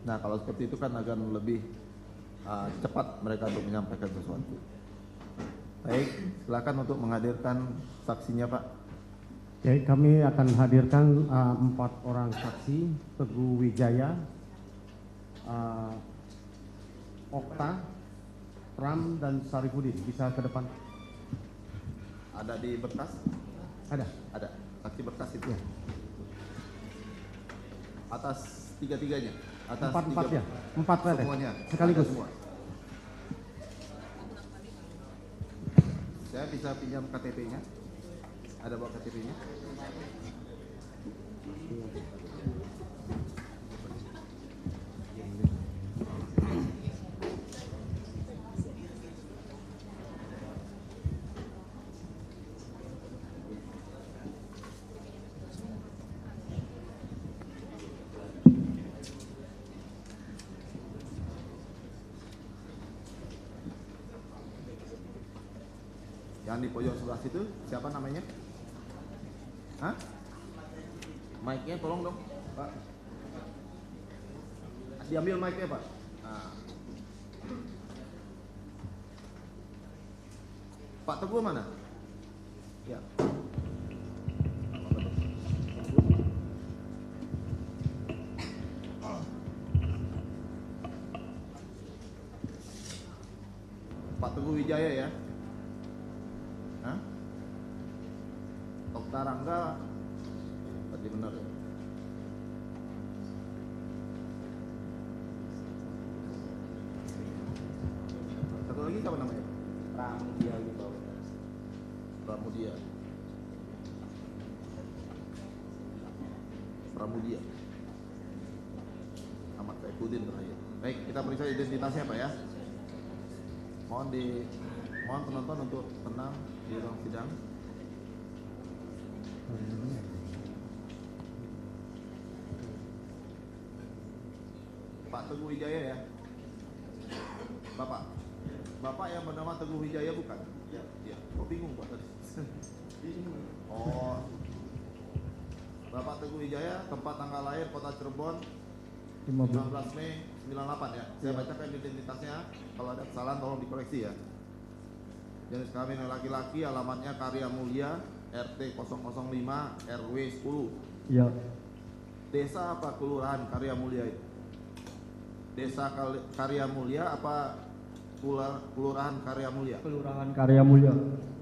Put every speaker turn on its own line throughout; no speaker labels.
Nah, kalau seperti itu kan akan lebih cepat mereka untuk menyampaikan sesuatu. Baik, silakan untuk menghadirkan saksinya, Pak.
Oke, kami akan hadirkan 4 orang saksi: Teguh Wijaya, Okta, Pram, dan Sarifudin. Bisa ke depan.
Ada di berkas?
Ada.
Ada. Saksi berkas itu.
Ya.
Atas tiga-tiganya? Atas
4 ya? 4 Pak.
semuanya?
Sekaligus.
Semua. Saya bisa pinjam KTP-nya? Ada bawa KTP-nya? Yang di pojok sebelah situ siapa namanya? Hah? Mic-nya tolong dong, Pak. Diambil mic-nya, Pak. Nah. Pak Teguh mana? Ya. Pak Teguh Wijaya ya? Hah? Okta Rangga berarti benar ya? Satu lagi siapa namanya?
Pramudia gitu.
Pramudia. Pramudia. Ahmad Saifuddin terakhir. Baik, kita periksa identitasnya Pak ya. Mohon penonton untuk tenang di ruang sidang. Pak Teguh Wijaya ya? Bapak yang bernama Teguh Wijaya bukan? Iya. Iya. Kok bingung Pak tadi? Oh. Bapak Teguh Wijaya, tempat tanggal lahir Kota Cirebon 19 Mei 98 ya. Saya bacakan identitasnya. Kalau ada kesalahan tolong dikoreksi ya. Jenis kelamin laki-laki, alamatnya Karya Mulia, RT 005 RW 10.
Iya.
Desa apa kelurahan Karya Mulia itu? Desa Karya Mulia apa kelurahan Karya Mulia?
Kelurahan Karya Mulia.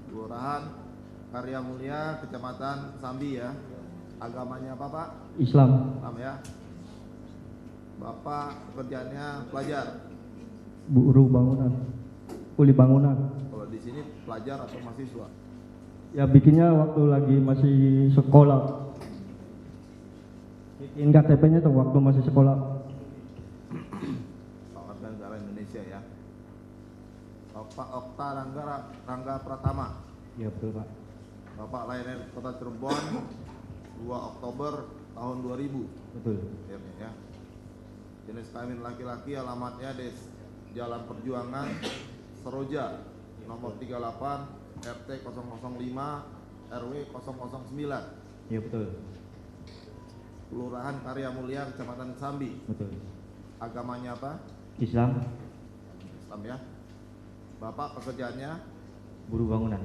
Kelurahan Karya Mulia, Kecamatan Sambi ya. Agamanya apa Pak?
Islam.
Islam ya. Bapak pekerjaannya pelajar.
Buruh bangunan. Kuli bangunan.
Kalau di sini pelajar atau mahasiswa?
Ya bikinnya waktu lagi masih sekolah. Bikin KTP-nya tuh waktu masih sekolah.
Pak Warga Negara Indonesia ya. Bapak Okta Rangga Pratama.
Iya betul Pak.
Bapak lahir Kota Cirebon 2 Oktober tahun 2000.
Betul.
Lahirnya ya. Jenis kelamin laki-laki, alamatnya Jalan Perjuangan Seroja nomor 38 RT 005 RW 009.
Iya betul.
Kelurahan Karya Mulia, Kecamatan Sambi.
Betul.
Agamanya apa?
Islam.
Islam ya. Bapak pekerjaannya
Buruh bangunan.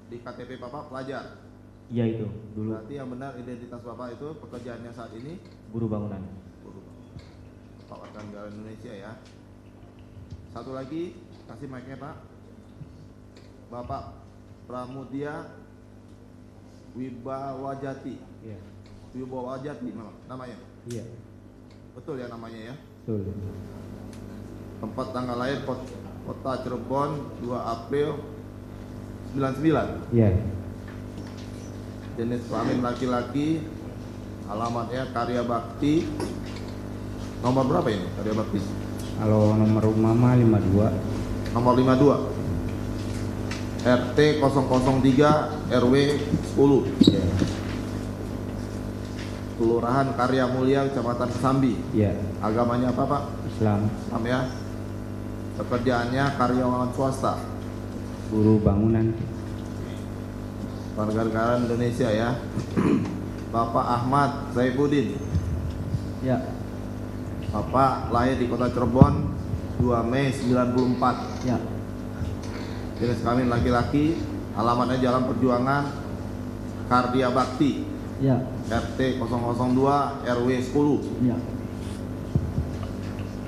di KTP Bapak pelajar.
Iya itu dulu.
Berarti yang benar identitas Bapak itu pekerjaannya saat ini
Buruh bangunan.
Pak Warga Negara Indonesia ya. Satu lagi, kasih mic-nya Pak. Bapak Pramudia Wibawajati.
Iya.
Wibawajati namanya.
Iya.
Betul ya namanya ya.
Betul.
Tempat tanggal lahir Kota Cirebon 2 April 99.
Iya.
Jenis kelamin laki-laki, alamatnya Karya Bakti. Nomor berapa ini Karya Bakti?
Kalau nomor rumah mah 52.
Nomor 52. RT 003 RW 10.
Iya.
Kelurahan Karya Mulia, Kecamatan Sambi.
Iya.
Agamanya apa Pak?
Islam.
Islam ya. Pekerjaannya karyawan swasta.
Buruh bangunan.
Warga negara Indonesia ya. Bapak Ahmad Saifuddin.
Ya.
Bapak lahir di kota Cirebon 2 Mei 94.
Ya.
Jenis kelamin laki-laki, alamatnya Jalan Perjuangan, Kardia Bakti,
Ya.
RT 002 RW 10,
Ya.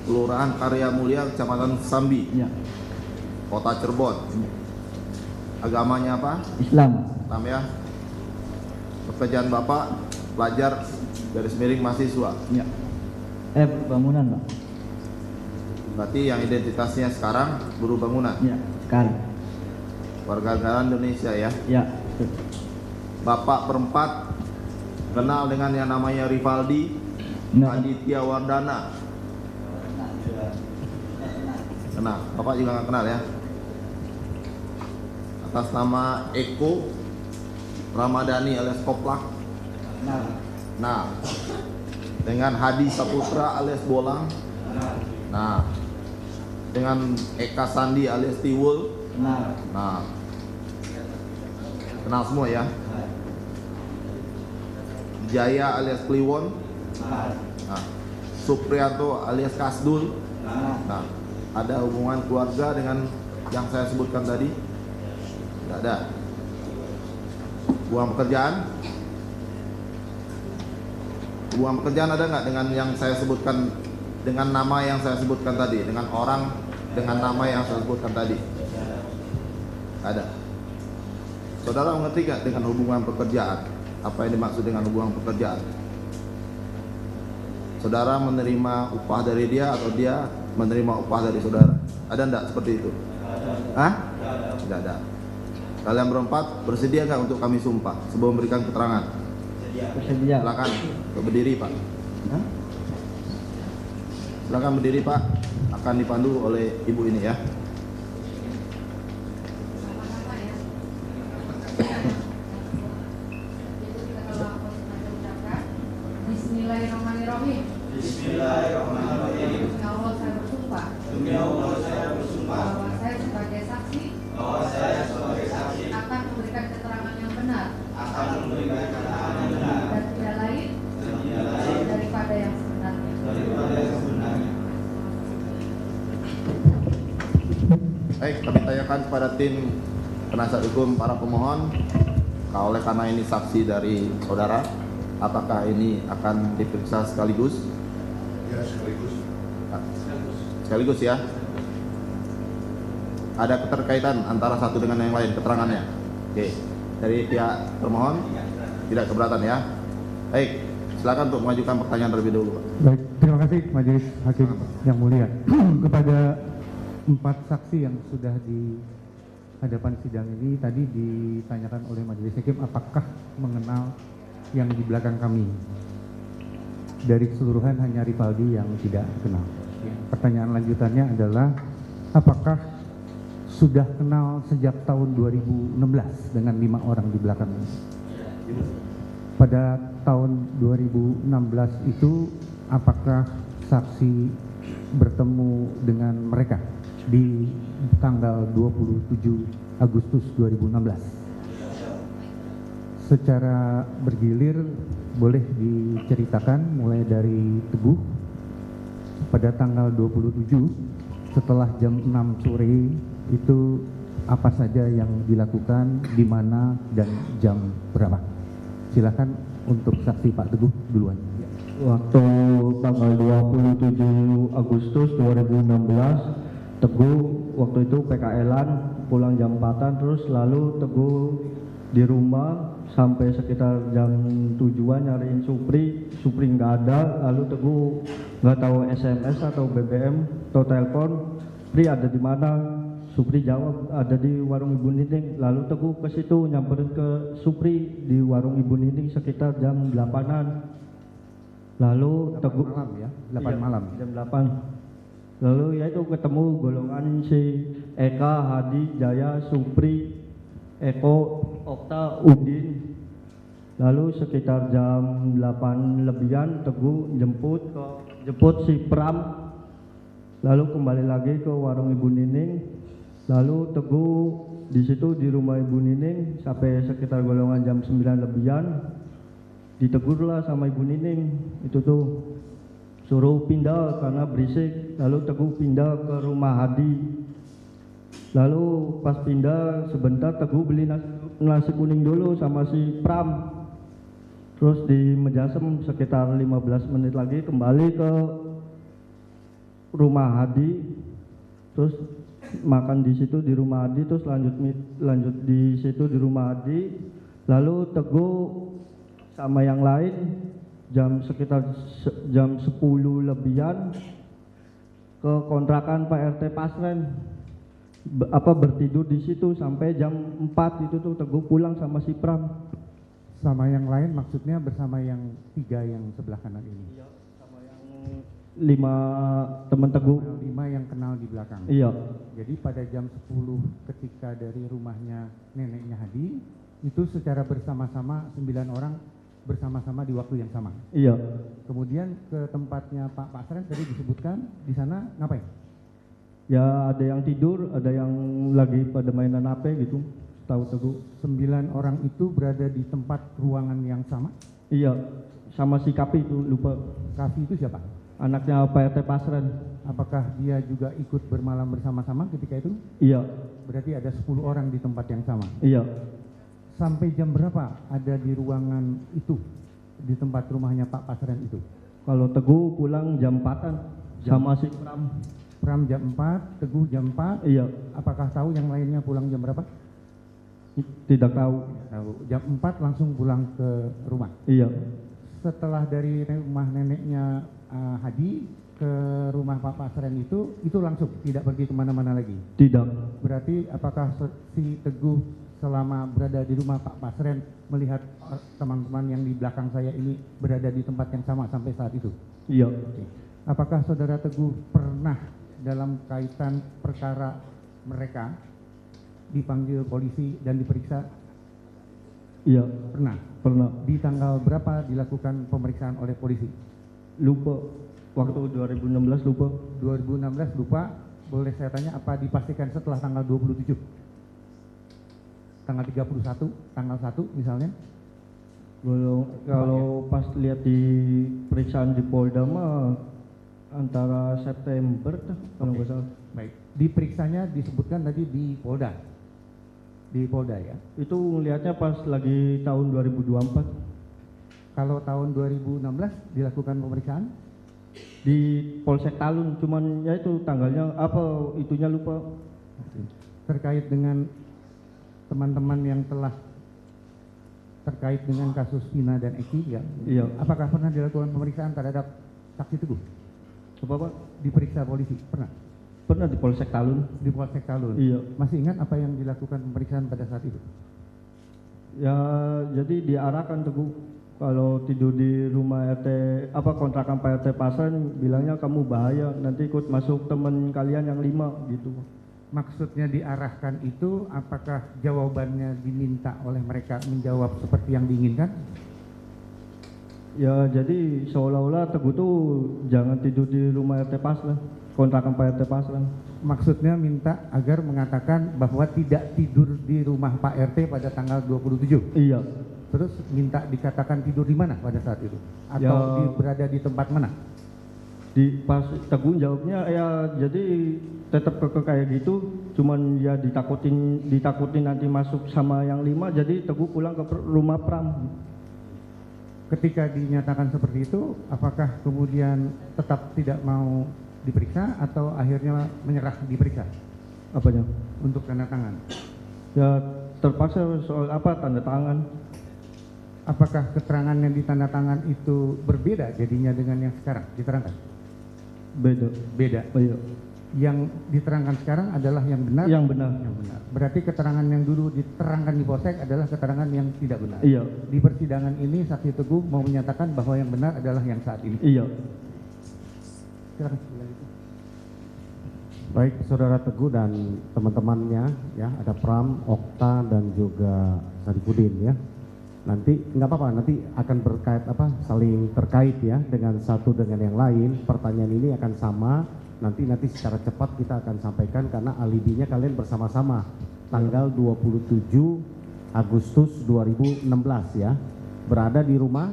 Kelurahan Karya Mulia, Kecamatan Sambi,
Ya.
Kota Cirebon. Agamanya apa?
Islam.
Islam ya. Pekerjaan Bapak pelajar garis miring mahasiswa.
Ya. Bangunan, Pak.
Berarti yang identitasnya sekarang buruh bangunan.
Ya. Sekali.
Warga negara Indonesia ya.
Ya.
Bapak berempat kenal dengan yang namanya Rivaldi
Nah.
Aditya Wardana. Kenal. Bapak juga nggak kenal ya. Atas nama Eko Ramadhani alias Koplak. Nah, dengan Hadi Saputra alias Bolang. Nah, dengan Eka Sandi alias Tiwul. Nah, kenal semua ya. Jaya alias Kliwon. Nah, Supriyanto alias Kasdul. Nah, ada hubungan keluarga dengan yang saya sebutkan tadi? Tidak ada. Hubungan pekerjaan? Hubungan pekerjaan ada nggak dengan yang saya sebutkan, dengan nama yang saya sebutkan tadi, dengan orang dengan nama yang saya sebutkan tadi? Ada. Saudara mengerti nggak dengan hubungan pekerjaan? Apa yang dimaksud dengan hubungan pekerjaan? Saudara menerima upah dari dia atau dia menerima upah dari saudara? Ada enggak seperti itu? Hah? Tidak ada. Kalian berempat bersedia nggak untuk kami sumpah sebelum memberikan keterangan?
Bersedia.
Silakan berdiri Pak. Silakan berdiri Pak. Akan dipandu oleh ibu ini ya.
Bismillahirrahmanirrahim. Bismillahirrahmanirrahim. Demi Allah saya bersumpah. Demi Allah saya bersumpah. Bahwa saya sebagai saksi. Bahwa saya sebagai saksi. Akan memberikan keterangan yang benar. Akan memberikan keterangan yang benar. Dan tidak lain. Daripada yang sebenarnya. Daripada yang sebenarnya.
Baik, kami tanyakan kepada tim penasihat hukum para pemohon. Oleh karena ini saksi dari saudara, apakah ini akan diperiksa sekaligus?
Ya, sekaligus.
Sekaligus ya. Ada keterkaitan antara satu dengan yang lain keterangannya. Oke. Dari pihak termohon tidak keberatan ya. Baik, silakan untuk mengajukan pertanyaan terlebih dahulu, Pak.
Baik, terima kasih Majelis Hakim yang mulia. Kepada 4 saksi yang sudah di hadapan sidang ini tadi ditanyakan oleh Majelis Hakim apakah mengenal yang di belakang kami. Dari keseluruhan hanya Rivaldi yang tidak kenal. Pertanyaan lanjutannya adalah apakah sudah kenal sejak tahun 2016 dengan 5 orang di belakang ini? Pada tahun 2016 itu apakah saksi bertemu dengan mereka di tanggal 27 Agustus 2016? Secara bergilir boleh diceritakan mulai dari Teguh pada tanggal 27 setelah jam 6 sore itu apa saja yang dilakukan, di mana dan jam berapa? Silakan untuk saksi Pak Teguh duluan.
Waktu tanggal 27 Agustus 2016 Teguh waktu itu PKL-an pulang jam 4-an, terus lalu Teguh di rumah sampai sekitar jam 7-an nyariin Supri nggak ada, lalu Teguh nggak tahu SMS atau BBM atau telepon, Pri ada di mana? Supri jawab ada di warung Ibu Nining, lalu Teguh ke situ nyamperin ke Supri di warung Ibu Nining sekitar jam 8-an. Lalu Teguh
malam ya, 8 malam.
Jam 8. Lalu ya itu ketemu golongan si Eka, Hadi, Jaya, Supri, Eko, Okta, Udin. Lalu sekitar jam 8 lebihan Teguh jemput si Pram. Lalu kembali lagi ke warung Ibu Nining. Lalu Teguh di situ di rumah Ibu Nining sampai sekitar golongan jam 9 lebihan. Ditegurlah sama Ibu Nining itu tuh suruh pindah karena berisik. Lalu Teguh pindah ke rumah Hadi. Lalu pas pindah sebentar Teguh beli nasi kuning dulu sama si Pram. Terus di Mejasem sekitar 15 menit lagi kembali ke rumah Hadi. Terus makan di situ di rumah Hadi, terus lanjut di situ di rumah Hadi. Lalu Teguh sama yang lain sekitar jam 10 lebihan ke kontrakan Pak RT Pasren. Bertidur di situ sampai jam 4 itu tuh Teguh pulang sama si Pram.
Sama yang lain maksudnya bersama yang 3 yang sebelah kanan ini.
Iya, sama yang 5 teman Teguh.
5 yang kenal di belakang.
Iya.
Jadi pada jam 10 ketika dari rumahnya neneknya Hadi, itu secara bersama-sama 9 orang bersama-sama di waktu yang sama.
Iya.
Kemudian ke tempatnya Pak Pasren tadi disebutkan, di sana ngapain?
Ya ada yang tidur, ada yang lagi pada mainan HP gitu. Tahu Teguh.
9 orang itu berada di tempat ruangan yang sama.
Iya, sama si Kapi itu lupa.
Kavi itu siapa?
Anaknya Pak RT Pasren.
Apakah dia juga ikut bermalam bersama-sama ketika itu?
Iya.
Berarti ada 10 orang di tempat yang sama.
Iya.
Sampai jam berapa ada di ruangan itu, di tempat rumahnya Pak Pasren itu?
Kalau Teguh pulang jam 4-an sama si Pram.
Pram jam 4, Teguh jam 4.
Iya.
Apakah tahu yang lainnya pulang jam berapa?
Tidak tahu.
Tahu. Jam 4 langsung pulang ke rumah.
Iya.
Setelah dari rumah neneknya Hadi ke rumah Pak Pasren itu langsung tidak pergi kemana-mana lagi.
Tidak.
Berarti apakah si Teguh selama berada di rumah Pak Pasren melihat teman-teman yang di belakang saya ini berada di tempat yang sama sampai saat itu?
Iya.
Oke. Apakah saudara Teguh pernah dalam kaitan perkara mereka dipanggil polisi dan diperiksa?
Iya. Pernah.
Di tanggal berapa dilakukan pemeriksaan oleh polisi?
Lupa. Waktu 2016 lupa.
2016 lupa. Boleh saya tanya apa dipastikan setelah tanggal 27? Tanggal 31, tanggal 1 misalnya?
Kalau pas lihat di periksaan di Polda mah antara September kalau nggak salah.
Baik. Diperiksanya disebutkan tadi di Polda. Di Polda ya.
Itu ngelihatnya pas lagi tahun 2024.
Kalau tahun 2016 dilakukan pemeriksaan?
Di Polsek Talun, cuman ya itu tanggalnya apa itunya lupa.
Terkait dengan teman-teman yang telah terkait dengan kasus Vina dan Eki ya.
Iya.
Apakah pernah dilakukan pemeriksaan terhadap saksi Teguh?
Apa Pak?
Diperiksa polisi? Pernah?
Pernah di Polsek Talun.
Di Polsek Talun?
Iya.
Masih ingat apa yang dilakukan pemeriksaan pada saat itu?
Ya jadi diarahkan Teguh kalau tidur di rumah RT kontrakan Pak RT Pasren bilangnya kamu bahaya nanti ikut masuk teman kalian yang 5 gitu.
Maksudnya diarahkan itu apakah jawabannya diminta oleh mereka menjawab seperti yang diinginkan?
Ya jadi seolah-olah Teguh tuh jangan tidur di rumah RT Pasren, kontrakan Pak RT Pasren.
Maksudnya minta agar mengatakan bahwa tidak tidur di rumah Pak RT pada tanggal 27.
Iya.
Terus minta dikatakan tidur di mana pada saat itu? Atau
Ya,
berada di tempat mana?
Di pas Teguh jawabnya ya jadi tetap kayak gitu, cuman ya ditakutin nanti masuk sama yang 5, jadi Teguh pulang ke rumah Pram.
Ketika dinyatakan seperti itu, apakah kemudian tetap tidak mau diperiksa atau akhirnya menyerah diperiksa
Apanya?
untuk tanda tangan?
Ya terpaksa soal tanda tangan.
Apakah keterangan yang ditanda tangan itu berbeda jadinya dengan yang sekarang diterangkan?
Beda.
Beda.
Oh, iya.
Yang diterangkan sekarang adalah yang benar?
Yang benar.
Yang benar. Berarti keterangan yang dulu diterangkan di Polsek adalah keterangan yang tidak benar?
Iya.
Di persidangan ini saksi Teguh mau menyatakan bahwa yang benar adalah yang saat ini?
Iya.
Silakan.
Baik, saudara Teguh dan teman-temannya ya, ada Pram, Okta dan juga Sarifudin ya. Nanti nggak apa-apa, nanti akan saling terkait ya dengan satu dengan yang lain. Pertanyaan ini akan sama, nanti secara cepat kita akan sampaikan karena alibinya kalian bersama-sama tanggal 27 Agustus 2016 ya. Berada di rumah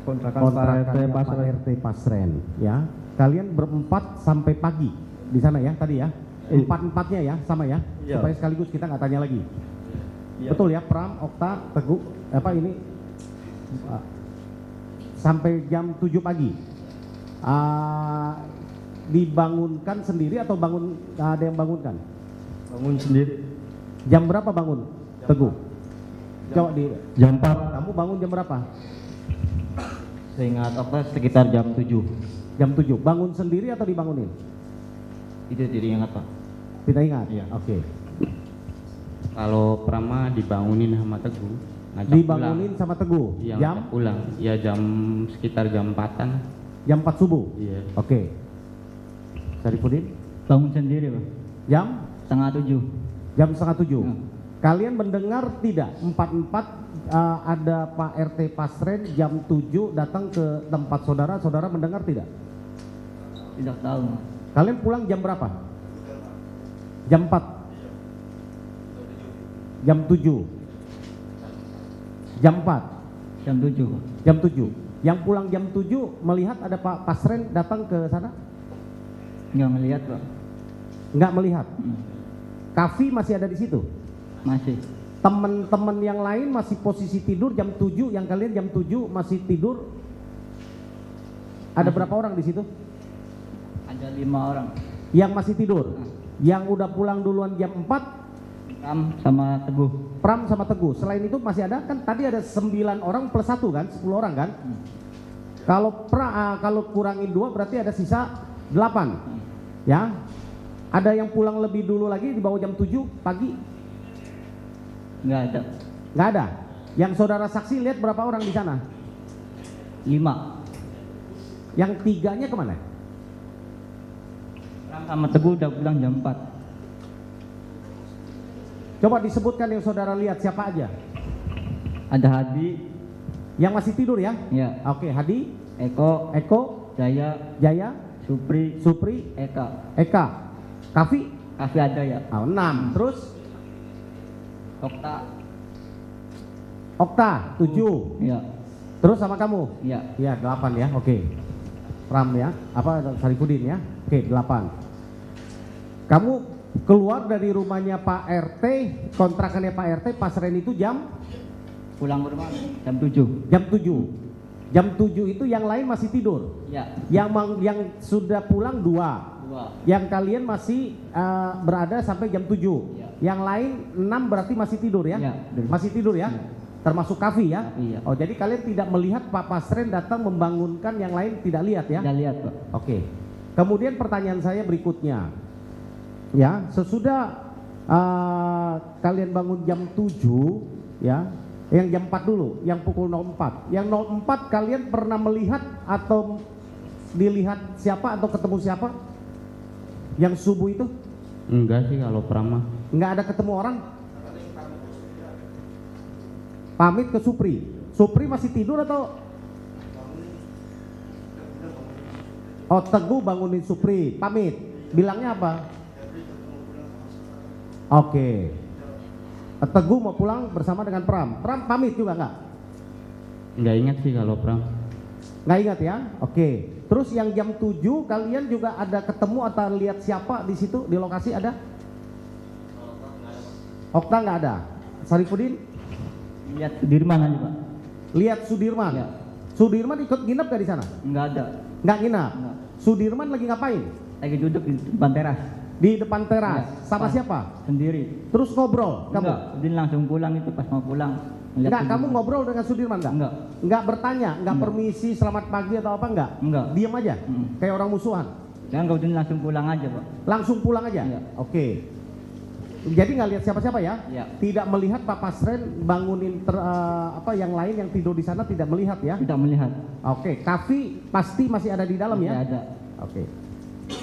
kontrakan Pak RT
kontrakannya Pak
Pasren.
RT Pasren, ya. Kalian berempat sampai pagi di sana ya tadi ya. Empat-empatnya ya sama ya.
Iya.
Supaya sekaligus kita nggak tanya lagi.
Iya.
Betul ya, Pram, Okta, Teguh, apa ini sampai jam 7 pagi. Dibangunkan sendiri atau ada yang bangunkan?
Bangun sendiri.
Jam berapa bangun? Teguh. Coba di
Jam 4.
kamu bangun jam berapa?
Seingat apa sekitar jam 7.
Jam 7. Bangun sendiri atau dibangunin?
Itu jadi ingat Pak.
Tidak ingat?
Iya.
Oke.
Kalau Prama dibangunin sama Teguh, ngajak
Dibangunin sama Teguh.
pulang. Iya,
Jam
ngajak pulang. Ya jam sekitar jam 4-an.
jam 4 subuh.
Iya.
Oke. Sarifudin?
Bangun sendiri Pak.
Jam
Setengah 7.
jam setengah 7.
Ya.
Kalian mendengar tidak? Empat ada Pak RT Pasren jam 7 datang ke tempat saudara. Saudara mendengar tidak?
Tidak tahu.
Kalian pulang jam berapa? Jam 4. Jam 7. Jam 4.
Jam 7.
Jam 7. Yang pulang jam 7 melihat ada Pak Pasren datang ke sana?
Nggak ngelihat Pak.
Enggak melihat.
Hmm.
Kafi masih ada di situ.
Masih.
Teman-teman yang lain masih posisi tidur jam 7, yang kalian jam 7 masih tidur. Ada berapa orang di situ?
Ada 5 orang.
Yang masih tidur. Yang udah pulang duluan jam 4,
Pram sama Teguh.
Pram sama Teguh. Selain itu masih ada kan tadi ada 9 orang plus 1 kan, 10 orang kan? Kalau kurangin 2 berarti ada sisa 8. Ya. Ada yang pulang lebih dulu lagi di bawah jam 7 pagi?
Nggak ada.
Nggak ada. Yang saudara saksi lihat berapa orang di sana?
5.
Yang 3-nya kemana?
Pram sama Teguh udah pulang jam 4.
Coba disebutkan yang saudara lihat siapa aja?
Ada Hadi,
Yang masih tidur ya?
ya,
Oke, Hadi,
Eko,
Eko,
Jaya,
Jaya,
Supri,
Supri,
Eka.
Eka, Kafi,
Kafi ada ya.
6. Terus
Okta,
Okta 7.
ya,
Terus sama kamu?
ya.
Ya 8 ya. Oke. Pram ya. Apa Sarifudin ya? Oke 8. Kamu keluar dari rumahnya Pak RT, kontrakannya Pak RT Pasren itu jam
Pulang ke rumah jam 7.
jam 7. Jam 7 itu yang lain masih tidur.
Ya,
Yang sudah pulang 2.
2.
Yang kalian masih berada sampai jam 7.
Ya.
Yang lain 6 berarti masih tidur ya?
Ya.
Masih tidur ya?
Ya.
Termasuk Kafi ya?
Kafi, ya.
Oh, jadi kalian tidak melihat Pak Pasren datang membangunkan, yang lain tidak lihat ya?
Tidak lihat Pak.
Oke. Kemudian pertanyaan saya berikutnya. Ya, sesudah kalian bangun jam 7 ya. Yang jam 4 dulu, yang pukul 04. Yang 04 kalian pernah melihat atau dilihat siapa atau ketemu siapa? Yang subuh itu?
Enggak sih kalau Prama.
Nggak ada ketemu orang? Pamit ke Supri. Supri masih tidur atau? Oh, Teguh bangunin Supri, pamit. Bilangnya apa? Oke. Teguh mau pulang bersama dengan Pram. Pram pamit juga nggak?
Enggak ingat sih kalau Pram.
Nggak ingat ya? Oke. Terus yang jam 7 kalian juga ada ketemu atau lihat siapa di situ di lokasi ada? Okta nggak ada. Sarifudin?
Lihat Sudirman aja Pak.
Lihat Sudirman.
Ya.
Sudirman ikut nginep gak di sana?
Nggak ada.
Nggak nginep.
Nggak.
Sudirman lagi ngapain?
Lagi duduk di depan teras.
Di depan teras.
Ya.
Sama
Pas.
siapa?
Sendiri.
Terus ngobrol kamu?
Enggak, dia langsung pulang itu pas mau pulang. Ngeliat
Enggak, kamu
Sudirman.
ngobrol dengan Sudirman enggak?
Enggak.
Enggak bertanya, enggak
Enggak.
permisi, selamat pagi atau apa enggak?
Enggak.
Diam aja. Kayak orang musuhan.
Dan kemudian langsung pulang aja Pak.
Langsung pulang aja.
Iya.
Oke. Jadi nggak lihat siapa-siapa ya?
Iya.
Tidak melihat Pak Pasren bangunin yang lain yang tidur di sana, tidak melihat ya?
Tidak melihat.
Oke. Kafi pasti masih ada di dalam
Tidak
ya?
ada.
Oke.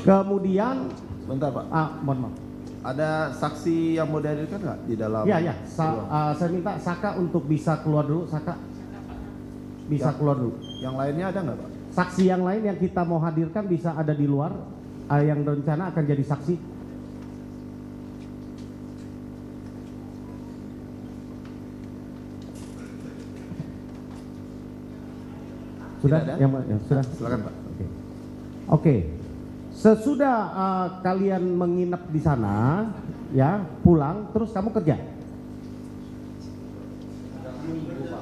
Kemudian
Bentar Pak,
mohon maaf.
ada saksi yang mau dihadirkan nggak di dalam?
Iya, iya.
ruang?
Saya minta Saka untuk bisa keluar dulu, Saka. Bisa
Ya.
keluar dulu.
Yang lainnya ada nggak Pak?
Saksi yang lain yang kita mau hadirkan bisa ada di luar, yang rencana akan jadi saksi. Sudah?
Tidak ada?
Yang sudah?
Silakan Pak.
Oke. Sesudah kalian menginap di sana, ya, pulang, terus kamu kerja?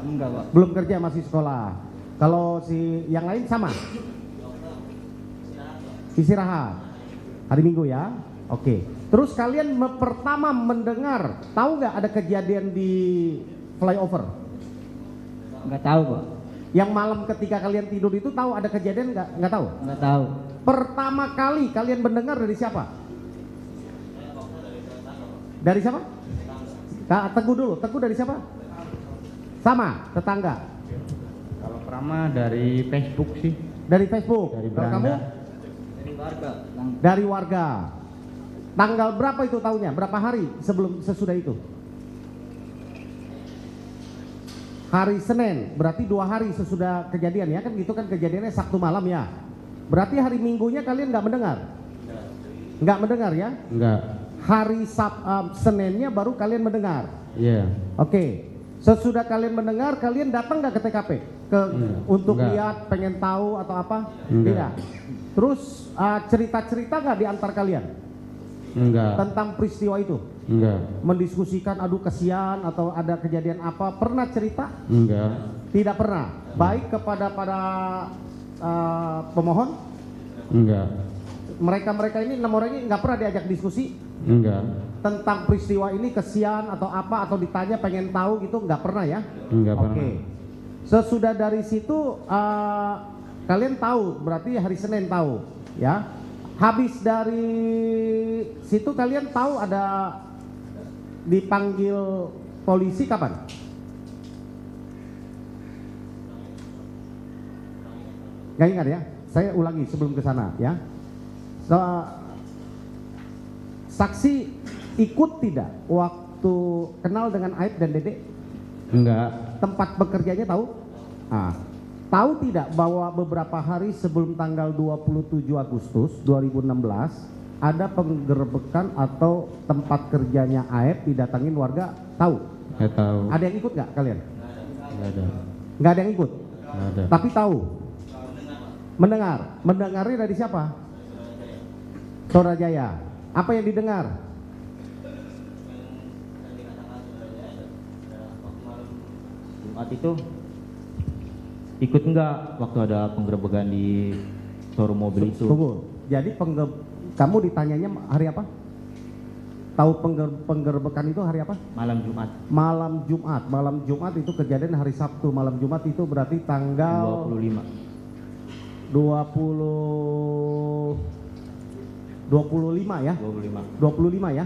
Enggak, Pak.
Belum kerja, masih sekolah. Kalau si yang lain sama? Istirahat. Hari Minggu ya? Oke. Terus kalian pertama mendengar, tahu nggak ada kejadian di flyover?
Enggak tahu, Pak.
Yang malam ketika kalian tidur itu tahu ada kejadian nggak? Nggak tahu?
Enggak tahu.
Pertama kali kalian mendengar dari siapa? Dari siapa? Teguh dulu. Teguh dari siapa? Sama, tetangga.
Kalau Prama dari Facebook sih.
Dari Facebook.
Dari
Kalau kamu?
beranda.
Dari warga.
Dari warga. Tanggal berapa itu tahunya? Berapa hari sesudah itu? Hari Senin. Berarti 2 hari sesudah kejadian ya kan gitu kan, kejadiannya Sabtu malam ya. Berarti hari Minggunya kalian nggak mendengar? Nggak mendengar ya?
Enggak.
Hari Seninnya baru kalian mendengar.
Iya.
Oke. Sesudah kalian mendengar, kalian datang nggak ke TKP? Untuk
Enggak.
lihat, pengen tahu atau apa?
Enggak.
Tidak. Terus cerita-cerita nggak di antar kalian
Enggak.
tentang peristiwa itu?
Enggak.
Mendiskusikan, aduh kesian atau ada kejadian apa? Pernah cerita?
Enggak.
Tidak pernah. Baik kepada pemohon,
Enggak.
mereka ini 6 orang ini nggak pernah diajak diskusi
Enggak.
tentang peristiwa ini, kesian atau apa, atau ditanya pengen tahu gitu, nggak pernah ya?
Enggak
Oke.
pernah.
Sesudah dari situ kalian tahu, berarti hari Senin tahu ya. Habis dari situ kalian tahu ada dipanggil polisi kapan? Gak ingat ya? Saya ulangi sebelum ke sana ya. Saksi ikut tidak waktu kenal dengan Aib dan Dede?
Enggak.
Tempat bekerjanya tahu? Tahu tidak bahwa beberapa hari sebelum tanggal 27 Agustus 2016 ada penggerbekan atau tempat kerjanya Aib didatangin warga? Tahu?
Enggak tahu.
Ada yang ikut nggak kalian?
Enggak ada.
Nggak ada yang ikut?
Enggak ada.
Tapi tahu? Mendengar? Mendengarnya dari siapa? Saudara Jaya. Apa yang didengar?
Jumat itu ikut enggak waktu ada penggerebekan di showroom mobil itu?
Tunggu. Jadi kamu ditanyanya hari apa? Tahu penggerebekan itu hari apa?
Malam Jumat.
Malam Jumat. Malam Jumat itu kejadian hari Sabtu. Malam Jumat itu berarti tanggal
25
ya? 25 ya?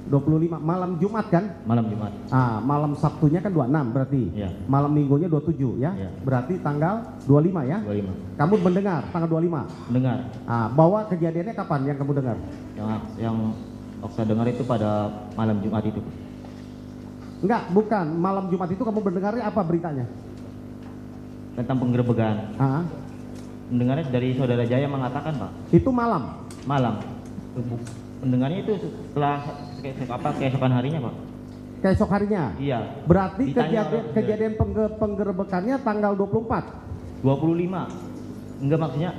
25 malam Jumat kan?
Malam Jumat.
Malam Sabtunya kan 26 berarti.
Iya.
Malam Minggunya 27 ya?
Iya.
Berarti tanggal 25 ya?
25.
Kamu mendengar tanggal 25.
Dengar.
Bahwa kejadiannya kapan yang kamu dengar?
Yang saya dengar itu pada malam Jumat itu.
Enggak, bukan. Malam Jumat itu kamu mendengarnya apa beritanya?
Tentang penggerebekan. Mendengarnya dari saudara Jaya mengatakan, Pak.
Itu malam.
Malam. Mendengarnya itu setelah keesokan harinya, Pak.
Keesok harinya.
Iya.
Berarti
Ditanya orang-
kejadian penggerebekannya tanggal 24.
25. Enggak, maksudnya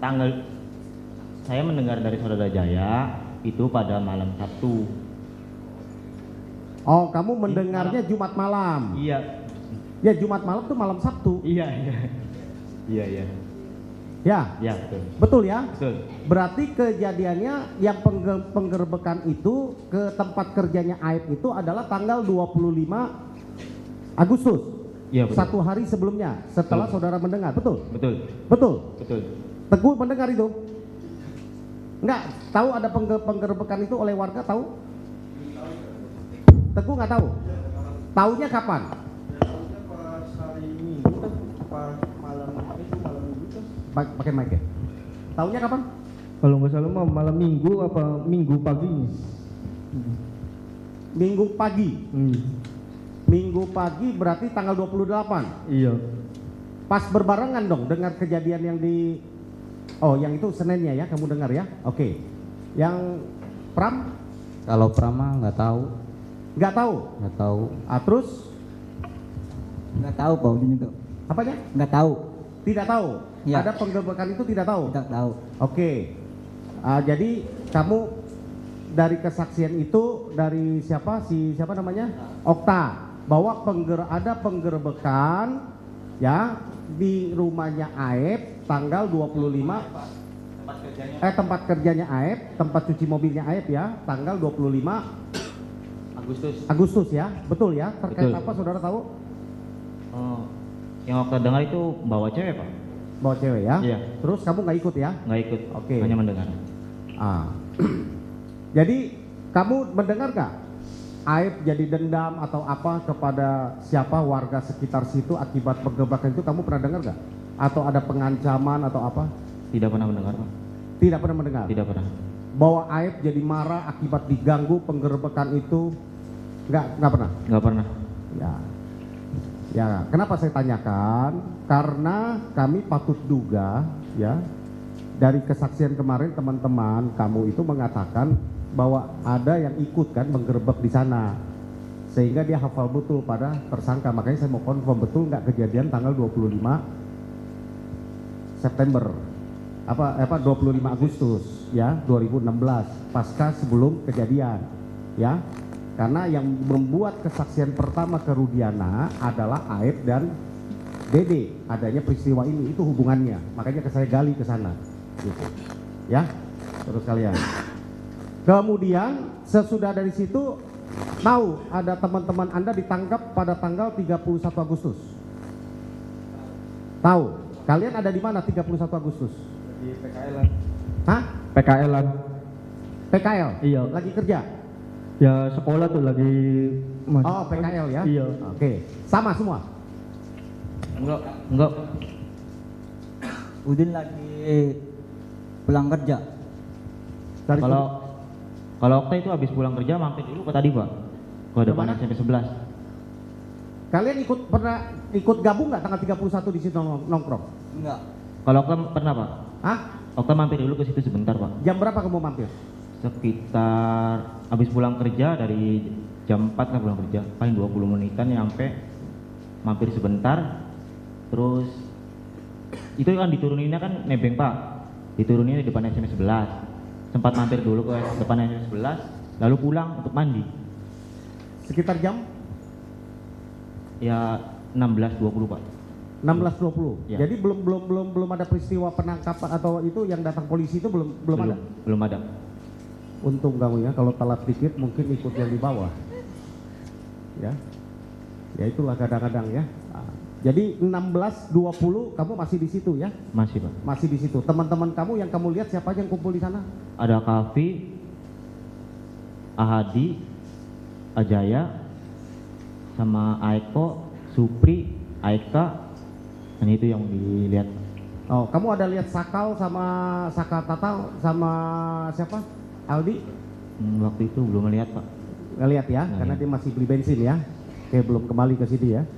tanggal saya mendengar dari saudara Jaya itu pada malam Sabtu.
Oh, kamu mendengarnya Jumat malam.
Iya.
Ya, Jumat malam tuh malam Sabtu.
Iya, iya. Iya, iya.
Ya,
Iya, betul.
betul ya?
Betul.
Berarti kejadiannya yang penggerebekan itu ke tempat kerjanya Aib itu adalah tanggal 25 Agustus.
Iya, betul.
1 hari sebelumnya setelah
Betul.
saudara mendengar. Betul?
Betul.
Betul.
Betul.
Teguh mendengar itu? Enggak, tahu ada penggerebekan itu oleh warga, tahu? Teguh nggak tahu? Taunya kapan?
Pas hari Minggu kan, pas malam itu malam Minggu kan.
Pakai mic ya? Taunya kapan?
Kalau nggak salah mah malam Minggu apa Minggu pagi.
Minggu pagi. Minggu pagi berarti tanggal 28.
Iya.
Pas berbarengan dong dengan kejadian yang di yang itu Seninnya ya, kamu dengar ya? Oke. Yang Pram
Kalau Prama nggak tahu.
nggak tahu.
Nggak tahu.
Terus
Enggak tahu, Pak, juga.
apanya?
Enggak tahu.
Tidak tahu.
Ya.
Ada penggerbekan itu tidak tahu.
Tidak tahu.
Oke. Jadi kamu dari kesaksian itu dari siapa? Siapa namanya? Okta. Bahwa ada penggerbekan ya di rumahnya Aep tanggal 25 tempat kerjanya Aep, tempat cuci mobilnya Aep ya, tanggal 25 Agustus ya. Betul ya? Terkait
Betul.
apa saudara tahu?
Oh, yang waktu dengar itu bawa cewek pak?
Bawa cewek ya?
Iya.
Terus kamu nggak ikut ya?
Nggak ikut.
Oke.
Hanya mendengar.
Jadi kamu mendengar nggak Aib jadi dendam atau apa kepada siapa warga sekitar situ akibat penggerbekan itu, kamu pernah dengar nggak? Atau ada pengancaman atau apa?
Tidak pernah mendengar pak.
Tidak pernah mendengar.
Tidak pernah.
Bahwa Aib jadi marah akibat diganggu penggerbekan itu nggak pernah.
Nggak pernah.
Ya, kenapa saya tanyakan? Karena kami patut duga ya dari kesaksian kemarin teman-teman kamu itu mengatakan bahwa ada yang ikut kan menggerebek di sana, sehingga dia hafal betul pada tersangka. Makanya saya mau confirm betul nggak kejadian tanggal 25 September 25 Agustus ya 2016 pasca sebelum kejadian ya. Karena yang membuat kesaksian pertama ke Rudiana adalah Aib dan Dede, adanya peristiwa ini, itu hubungannya. Makanya saya gali ke sana gitu. Ya, terus kalian. Kemudian sesudah dari situ tahu ada teman-teman Anda ditangkap pada tanggal 31 Agustus. Tahu? Kalian ada di mana 31 Agustus?
Di PKL-an.
Hah?
PKL-an.
PKL?
Iya.
Lagi kerja?
Ya sekolah tuh lagi
Oh, PKL ya?
Iya.
Oke. Sama semua?
Enggak.
Udin lagi pulang kerja.
Kalau Okta itu habis pulang kerja mampir dulu ke tadi pak. Ke depan
Kemana?
SMP 11.
Kalian pernah ikut gabung nggak tanggal 31 di situ nongkrong?
Enggak.
Kalau Okta pernah pak?
Hah?
Okta mampir dulu ke situ sebentar pak.
Jam berapa kamu mampir?
Sekitar habis pulang kerja dari jam 4 kan pulang kerja. Paling 20 menitan nyampe, mampir sebentar. Terus itu kan dituruninnya kan nebeng pak. Dituruninnya di depan SMP 11. Sempat mampir dulu ke depan SMP 11, lalu pulang untuk mandi.
Sekitar jam?
Ya 16.20 pak.
16.20.
Ya.
Jadi belum ada peristiwa penangkapan atau itu yang datang polisi itu belum ada.
Belum ada.
Untung kamu ya, kalau telat dikit mungkin ikut yang di bawah. Ya. Ya itulah kadang-kadang ya. Jadi 16.20 kamu masih di situ ya?
Masih pak.
Masih di situ. Teman-teman kamu yang kamu lihat siapa aja yang kumpul di sana?
Ada Kavi, Ahadi, Ajaya, sama Aiko, Supri, Aika, dan itu yang dilihat.
Oh, kamu ada lihat Sakal sama Saka Tatal sama siapa? Aldi?
Waktu itu belum melihat pak.
Nggak lihat ya, karena dia masih beli bensin ya. Oke, belum kembali ke sini ya.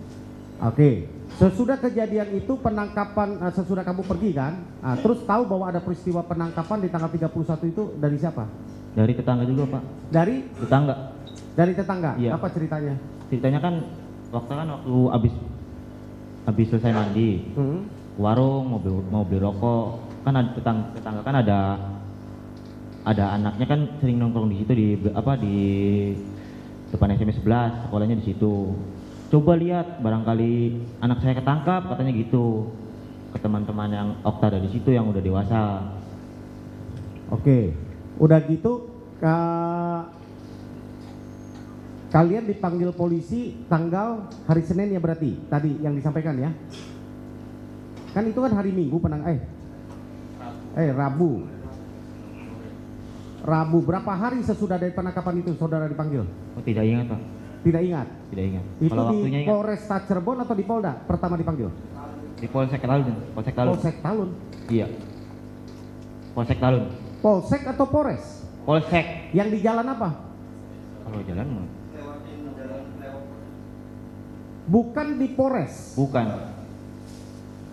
Oke, sesudah kejadian itu penangkapan, sesudah kamu pergi kan, terus tahu bahwa ada peristiwa penangkapan di tanggal 31 itu dari siapa?
Dari tetangga juga pak.
Dari?
Tetangga.
Dari tetangga?
Iya.
Apa ceritanya?
Ceritanya kan waktu habis selesai mandi, ke warung mau beli rokok, kan ada tetangga kan ada anaknya kan sering nongkrong di situ di depan SMP 11, sekolahnya di situ. Coba lihat barangkali anak saya ketangkap, katanya gitu ke teman-teman yang Okta ada di situ yang udah dewasa.
Oke, udah gitu kalian dipanggil polisi tanggal hari Senin ya berarti tadi yang disampaikan ya? Kan itu kan hari Minggu Rabu. Berapa hari sesudah dari penangkapan itu saudara dipanggil?
Oh tidak ingat pak.
Tidak ingat?
Tidak ingat.
Itu
Kalau
di
waktunya ingat.
Polresta Cirebon atau di Polda pertama dipanggil?
Di Polsek Talun.
Polsek Talun.
Iya. Polsek Talun.
Polsek atau Polres?
Polsek.
Yang di jalan apa?
Kalau jalan mah.
Bukan di Polres.
Bukan.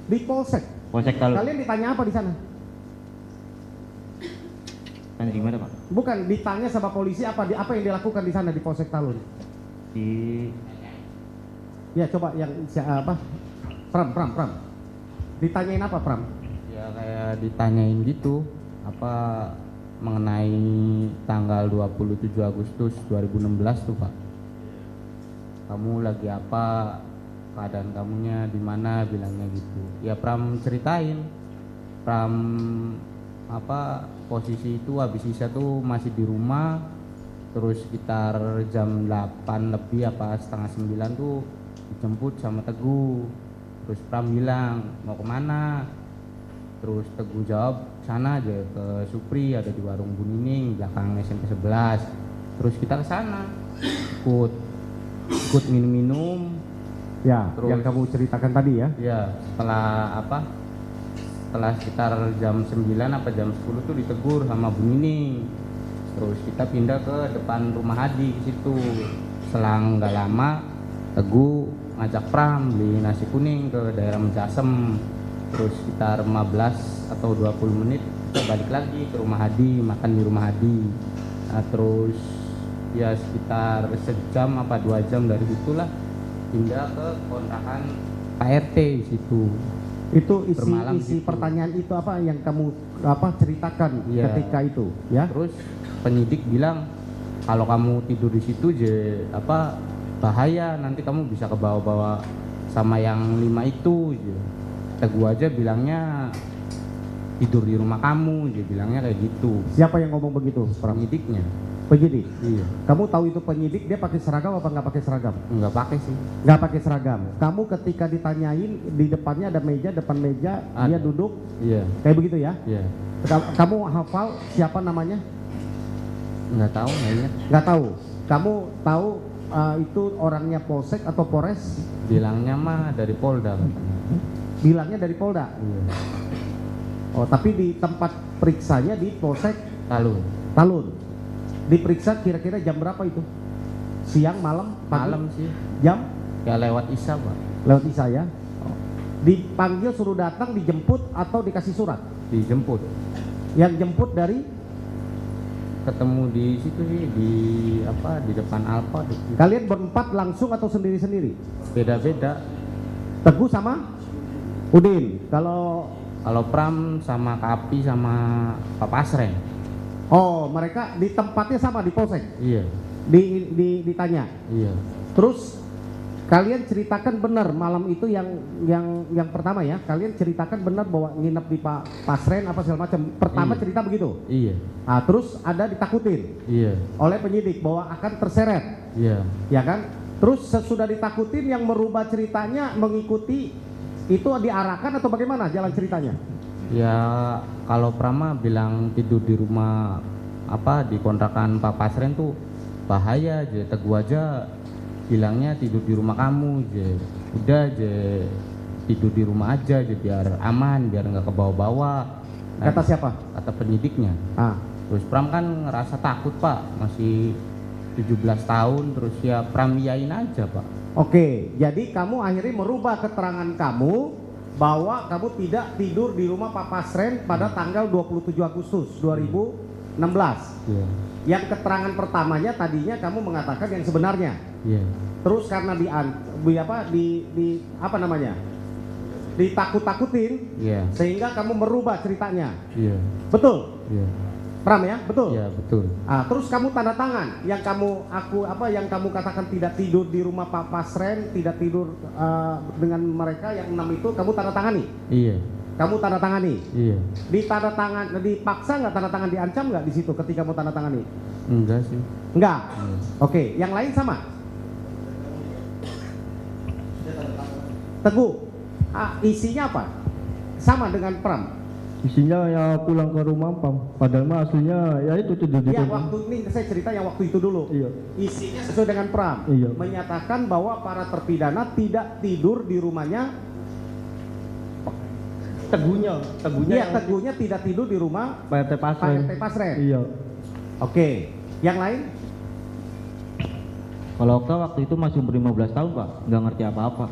Di Polsek.
Polsek Talun.
Kalian ditanya apa di sana?
Kan gimana pak?
Bukan, ditanya sama polisi apa yang dilakukan di sana di Polsek Talun?
Di
Ya coba yang Pram.
Ditanyain apa Pram?
Ya kayak ditanyain gitu, apa mengenai tanggal 27 Agustus 2016 tuh Pak. Kamu lagi apa? Keadaan kamunya di mana? Bilangnya gitu. Ya Pram ceritain. Pram apa posisi itu habis isya tuh masih di rumah, terus sekitar jam 8 lebih apa setengah 9 tuh dijemput sama Teguh. Terus Pram bilang mau kemana, terus Teguh jawab sana aja ke Supri, ada di warung Bu Nining belakang SMP 11. Terus kita ke sana ikut minum-minum.
Ya,
Terus-
yang kamu ceritakan tadi ya.
Ya, setelah sekitar jam 9 apa jam 10 tuh ditegur sama Bu Nining. Terus kita pindah ke depan rumah Hadi di situ. Selang nggak lama Teguh ngajak Pram beli nasi kuning ke daerah Menjasem. Terus sekitar 15 atau 20 menit kita balik lagi ke rumah Hadi, makan di rumah Hadi. Nah, terus ya sekitar sejam apa 2 jam dari situlah pindah ke kontrakan Pak RT di situ.
Itu
Bermalam
isi
gitu.
pertanyaan itu apa yang kamu ceritakan
Iya.
ketika itu, ya?
Terus penyidik bilang kalau kamu tidur di situ bahaya, nanti kamu bisa kebawa-bawa sama yang 5 itu. Teguh aja bilangnya tidur di rumah kamu, dia bilangnya kayak gitu.
Siapa yang ngomong begitu, Pram?
Penyidiknya.
Penyidik.
Iya.
Kamu tahu itu penyidik dia pakai seragam apa nggak pakai seragam?
Nggak pakai sih.
Nggak pakai seragam. Kamu ketika ditanyain di depannya ada meja, depan meja
Ada.
dia duduk
Iya.
kayak begitu ya?
Iya.
Kamu hafal siapa namanya?
Nggak tahu kayaknya.
Nggak tahu. Kamu tahu itu orangnya Polsek atau Polres?
Bilangnya mah dari Polda katanya.
Bilangnya dari Polda.
Iya.
Oh, tapi di tempat periksanya di Polsek
Lalu
Talun. Diperiksa kira-kira jam berapa itu? Siang, malam, pagi?
malam sih.
Jam?
Ya lewat Isya Pak.
Lewat Isa ya. Dipanggil suruh datang, dijemput atau dikasih surat?
Dijemput.
Yang jemput dari
Ketemu di situ sih di depan Alfa.
kalian berempat langsung atau sendiri-sendiri?
Beda-beda.
Teguh sama Udin. Kalau
Pram sama Kapi sama Pak Pasren.
oh mereka di tempatnya sama di Polsek.
Iya.
Ditanya.
Iya.
Terus kalian ceritakan benar malam itu yang pertama ya. Kalian ceritakan benar bahwa nginep di Pak Pasren apa segala macam. Pertama
Iya.
cerita begitu.
Iya.
Nah, terus ada ditakutin
Iya.
oleh penyidik bahwa akan terseret,
Iya.
ya kan? Terus sesudah ditakutin yang merubah ceritanya mengikuti itu diarahkan atau bagaimana jalan ceritanya?
Ya kalau Prama bilang tidur di rumah di kontrakan Pak Pasren tuh bahaya aja. Teguh aja bilangnya tidur di rumah kamu aja. Udah aja tidur di rumah aja biar aman, biar nggak kebawa-bawa. Nah,
Kata siapa?
kata penyidiknya.
Ah,
Terus Pram kan ngerasa takut Pak, masih 17 tahun, terus ya Pram iyain aja Pak.
oke. Jadi kamu akhirnya merubah keterangan kamu bahwa kamu tidak tidur di rumah Pak Pasren pada tanggal 27 Agustus 2016.
Iya.
Yang keterangan pertamanya tadinya kamu mengatakan yang sebenarnya.
Iya.
Terus karena ditakut-takutin
Iya.
sehingga kamu merubah ceritanya.
Iya.
Betul?
Iya.
Pram ya? Betul?
Iya, betul.
Ah, terus kamu tanda tangan yang kamu katakan tidak tidur di rumah Pak Pasren, tidak tidur dengan mereka yang 6 itu kamu tanda tangani.
Iya.
Kamu tanda tangani.
Iya.
Dipaksa nggak tanda tangan, diancam nggak di situ ketika mau tanda tangani?
Enggak sih.
Enggak.
Iya.
Oke, yang lain sama. Teguh, isinya apa? Sama dengan Pram.
Isinya ya pulang ke rumah Pam. Padahal mah aslinya ya itu tidur di
Ya
rumah.
waktu ini saya cerita yang waktu itu dulu.
Iya.
Isinya sesuai dengan Pram.
Iya.
Menyatakan bahwa para terpidana tidak tidur di rumahnya.
Teguhnya
Iya, Teguhnya tidak tidur di rumah
Pak RT Pasren.
Pak RT Pasren.
Iya.
Oke. Yang lain?
Kalau Okta waktu itu masih umur 15 tahun Pak, nggak ngerti apa-apa.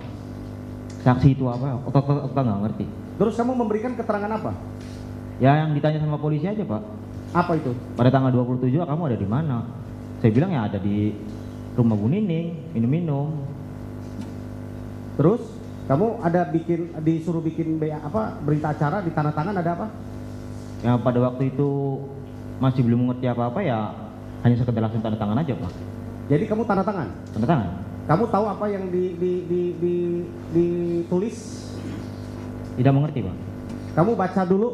Saksi itu apa? Okta nggak ngerti.
Terus kamu memberikan keterangan apa?
Ya yang ditanya sama polisi aja Pak.
Apa itu?
Pada tanggal 27 kamu ada di mana? Saya bilang ya ada di rumah Bu Nining, minum-minum.
Terus Kamu ada disuruh bikin berita acara di tanda tangan ada apa?
Ya pada waktu itu masih belum mengerti apa-apa ya, hanya sekedar langsung tanda tangan aja Pak.
Jadi kamu tanda tangan?
Tanda tangan?
Kamu tahu apa yang ditulis?
Tidak mengerti Pak.
Kamu baca dulu?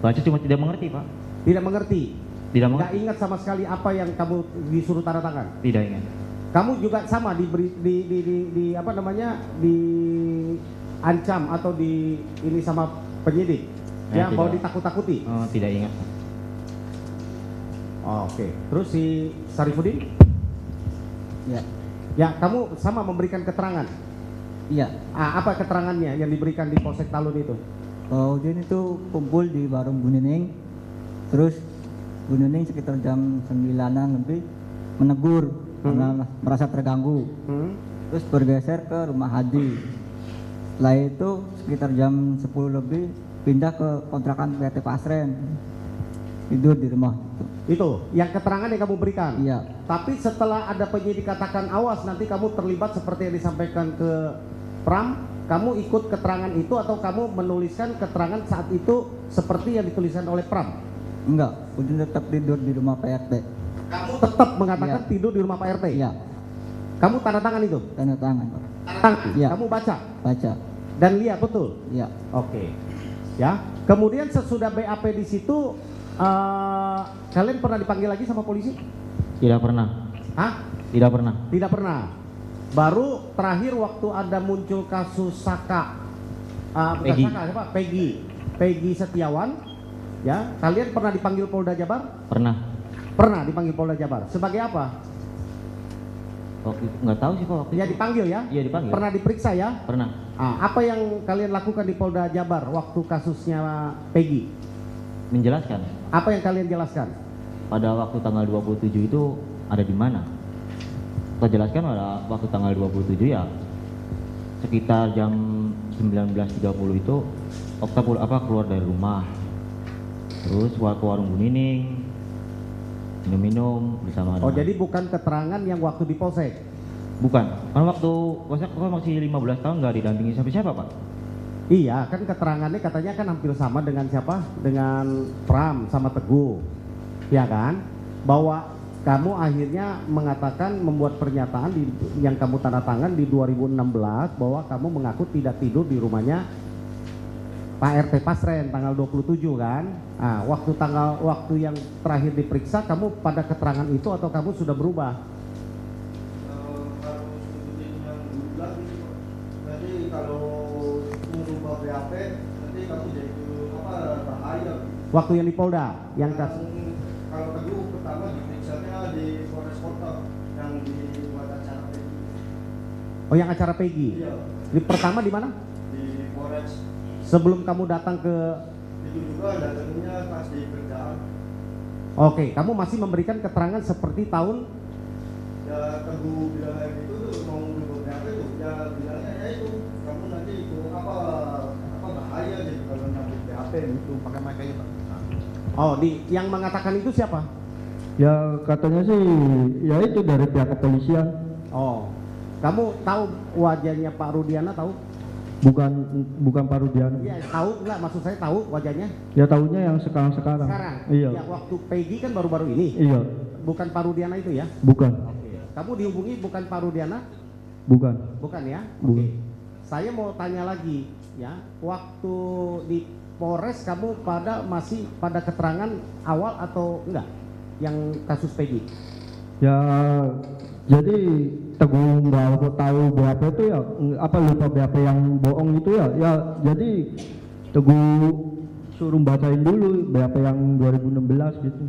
Baca cuma tidak mengerti Pak.
Tidak mengerti?
Tidak
Nggak
mengerti.
ingat sama sekali apa yang kamu disuruh tanda tangan?
Tidak ingat.
Kamu juga sama diancam atau ini sama penyidik? Ya,
tidak.
mau ditakut-takuti?
Oh, tidak ingat Pak.
Oh, oke. Terus si Sarifudin?
Ya.
Ya, kamu sama memberikan keterangan?
Iya.
Apa keterangannya yang diberikan di Polsek Talun itu?
Kemudian itu kumpul di warung Bu Nining. Terus Bu Nining sekitar jam 9-an lebih menegur karena merasa terganggu. Terus bergeser ke rumah Hadi. Setelah itu sekitar jam 10 lebih pindah ke kontrakan PT Pasren. Tidur di rumah itu.
Itu yang keterangan yang kamu berikan?
Iya.
Tapi setelah ada penyidik katakan awas nanti kamu terlibat seperti yang disampaikan ke Pram, kamu ikut keterangan itu atau kamu menuliskan keterangan saat itu seperti yang dituliskan oleh Pram?
Enggak, Udin tetap tidur di rumah PRT.
Kamu tetap mengatakan
Iya.
tidur di rumah Pak RT?
Iya.
Kamu tanda tangan itu?
Tanda tangan, Pak.
Tanda tangan?
Iya.
Kamu baca?
Baca.
Dan lihat betul?
Iya.
Oke. Ya. Kemudian sesudah BAP di situ, kalian pernah dipanggil lagi sama polisi?
Tidak pernah.
Hah?
Tidak pernah.
Tidak pernah. Baru terakhir waktu ada muncul kasus Saka, bukan
Peggy.
Saka, siapa? Peggy Setiawan. Ya, kalian pernah dipanggil Polda Jabar?
Pernah.
Pernah dipanggil Polda Jabar. Sebagai apa?
Waktu itu nggak tahu sih Pak waktu
Ya
itu.
dipanggil ya?
Iya dipanggil.
Pernah diperiksa ya?
Pernah.
Apa yang kalian lakukan di Polda Jabar waktu kasusnya Peggy?
Menjelaskan.
Apa yang kalian jelaskan?
Pada waktu tanggal 27 itu ada di mana? Kita jelaskan pada waktu tanggal 27 ya sekitar jam 19.30 itu Okta keluar dari rumah. Terus ke warung Bu Nining, minum-minum bersama
Oh,
dengan-
jadi bukan keterangan yang waktu di Polsek?
Bukan, kan waktu Polsek masih 15 tahun nggak didampingi siapa-siapa Pak.
Iya, kan keterangannya katanya kan hampir sama dengan siapa? Dengan Pram sama Teguh. Ya kan? Bahwa kamu akhirnya mengatakan membuat pernyataan yang kamu tanda tangan di 2016 bahwa kamu mengaku tidak tidur di rumahnya Pak RT Pasren tanggal 27 kan? Waktu yang terakhir diperiksa kamu pada keterangan itu atau kamu sudah berubah?
Kalau sebutin yang dulu lagi, nanti kalau merubah BAP, nanti kamu jadi bahaya.
Waktu yang di Polda, yang kasus
Kalau Teguh pertama diperiksanya di Polres Kota yang dibuat acara Peggy.
Oh, yang acara Peggy.
Iya,
Di pertama di mana?
di Polres.
Sebelum kamu datang ke
Itu juga datangnya pas di kerjaan.
Oke, kamu masih memberikan keterangan seperti tahun
Ya Teguh bilang kayak gitu tuh mau merubah BAP tuh, ya bilangnya ya itu kamu nanti itu bahaya gitu kalau nyambut BAP gitu.
Pakai mic aja Pak.
yang mengatakan itu siapa?
Ya katanya sih ya itu dari pihak kepolisian.
Oh, kamu tahu wajahnya Pak Rudiana tahu?
Bukan Pak Rudiana.
Iya, tahu nggak? Maksud saya tahu wajahnya?
Ya tahunya yang sekarang.
Sekarang?
Iya.
Ya, waktu Peggy kan baru-baru ini.
Iya,
Bukan Pak Rudiana itu ya?
bukan.
Oke. Kamu dihubungi bukan Pak Rudiana?
Bukan.
Bukan ya?
Bukan.
Oke. Saya mau tanya lagi ya, waktu di Polres kamu masih pada keterangan awal atau enggak yang kasus Peggy?
Ya jadi Teguh nggak tahu BAP itu ya lupa BAP yang bohong itu ya jadi Teguh suruh bacain dulu BAP yang 2016 gitu.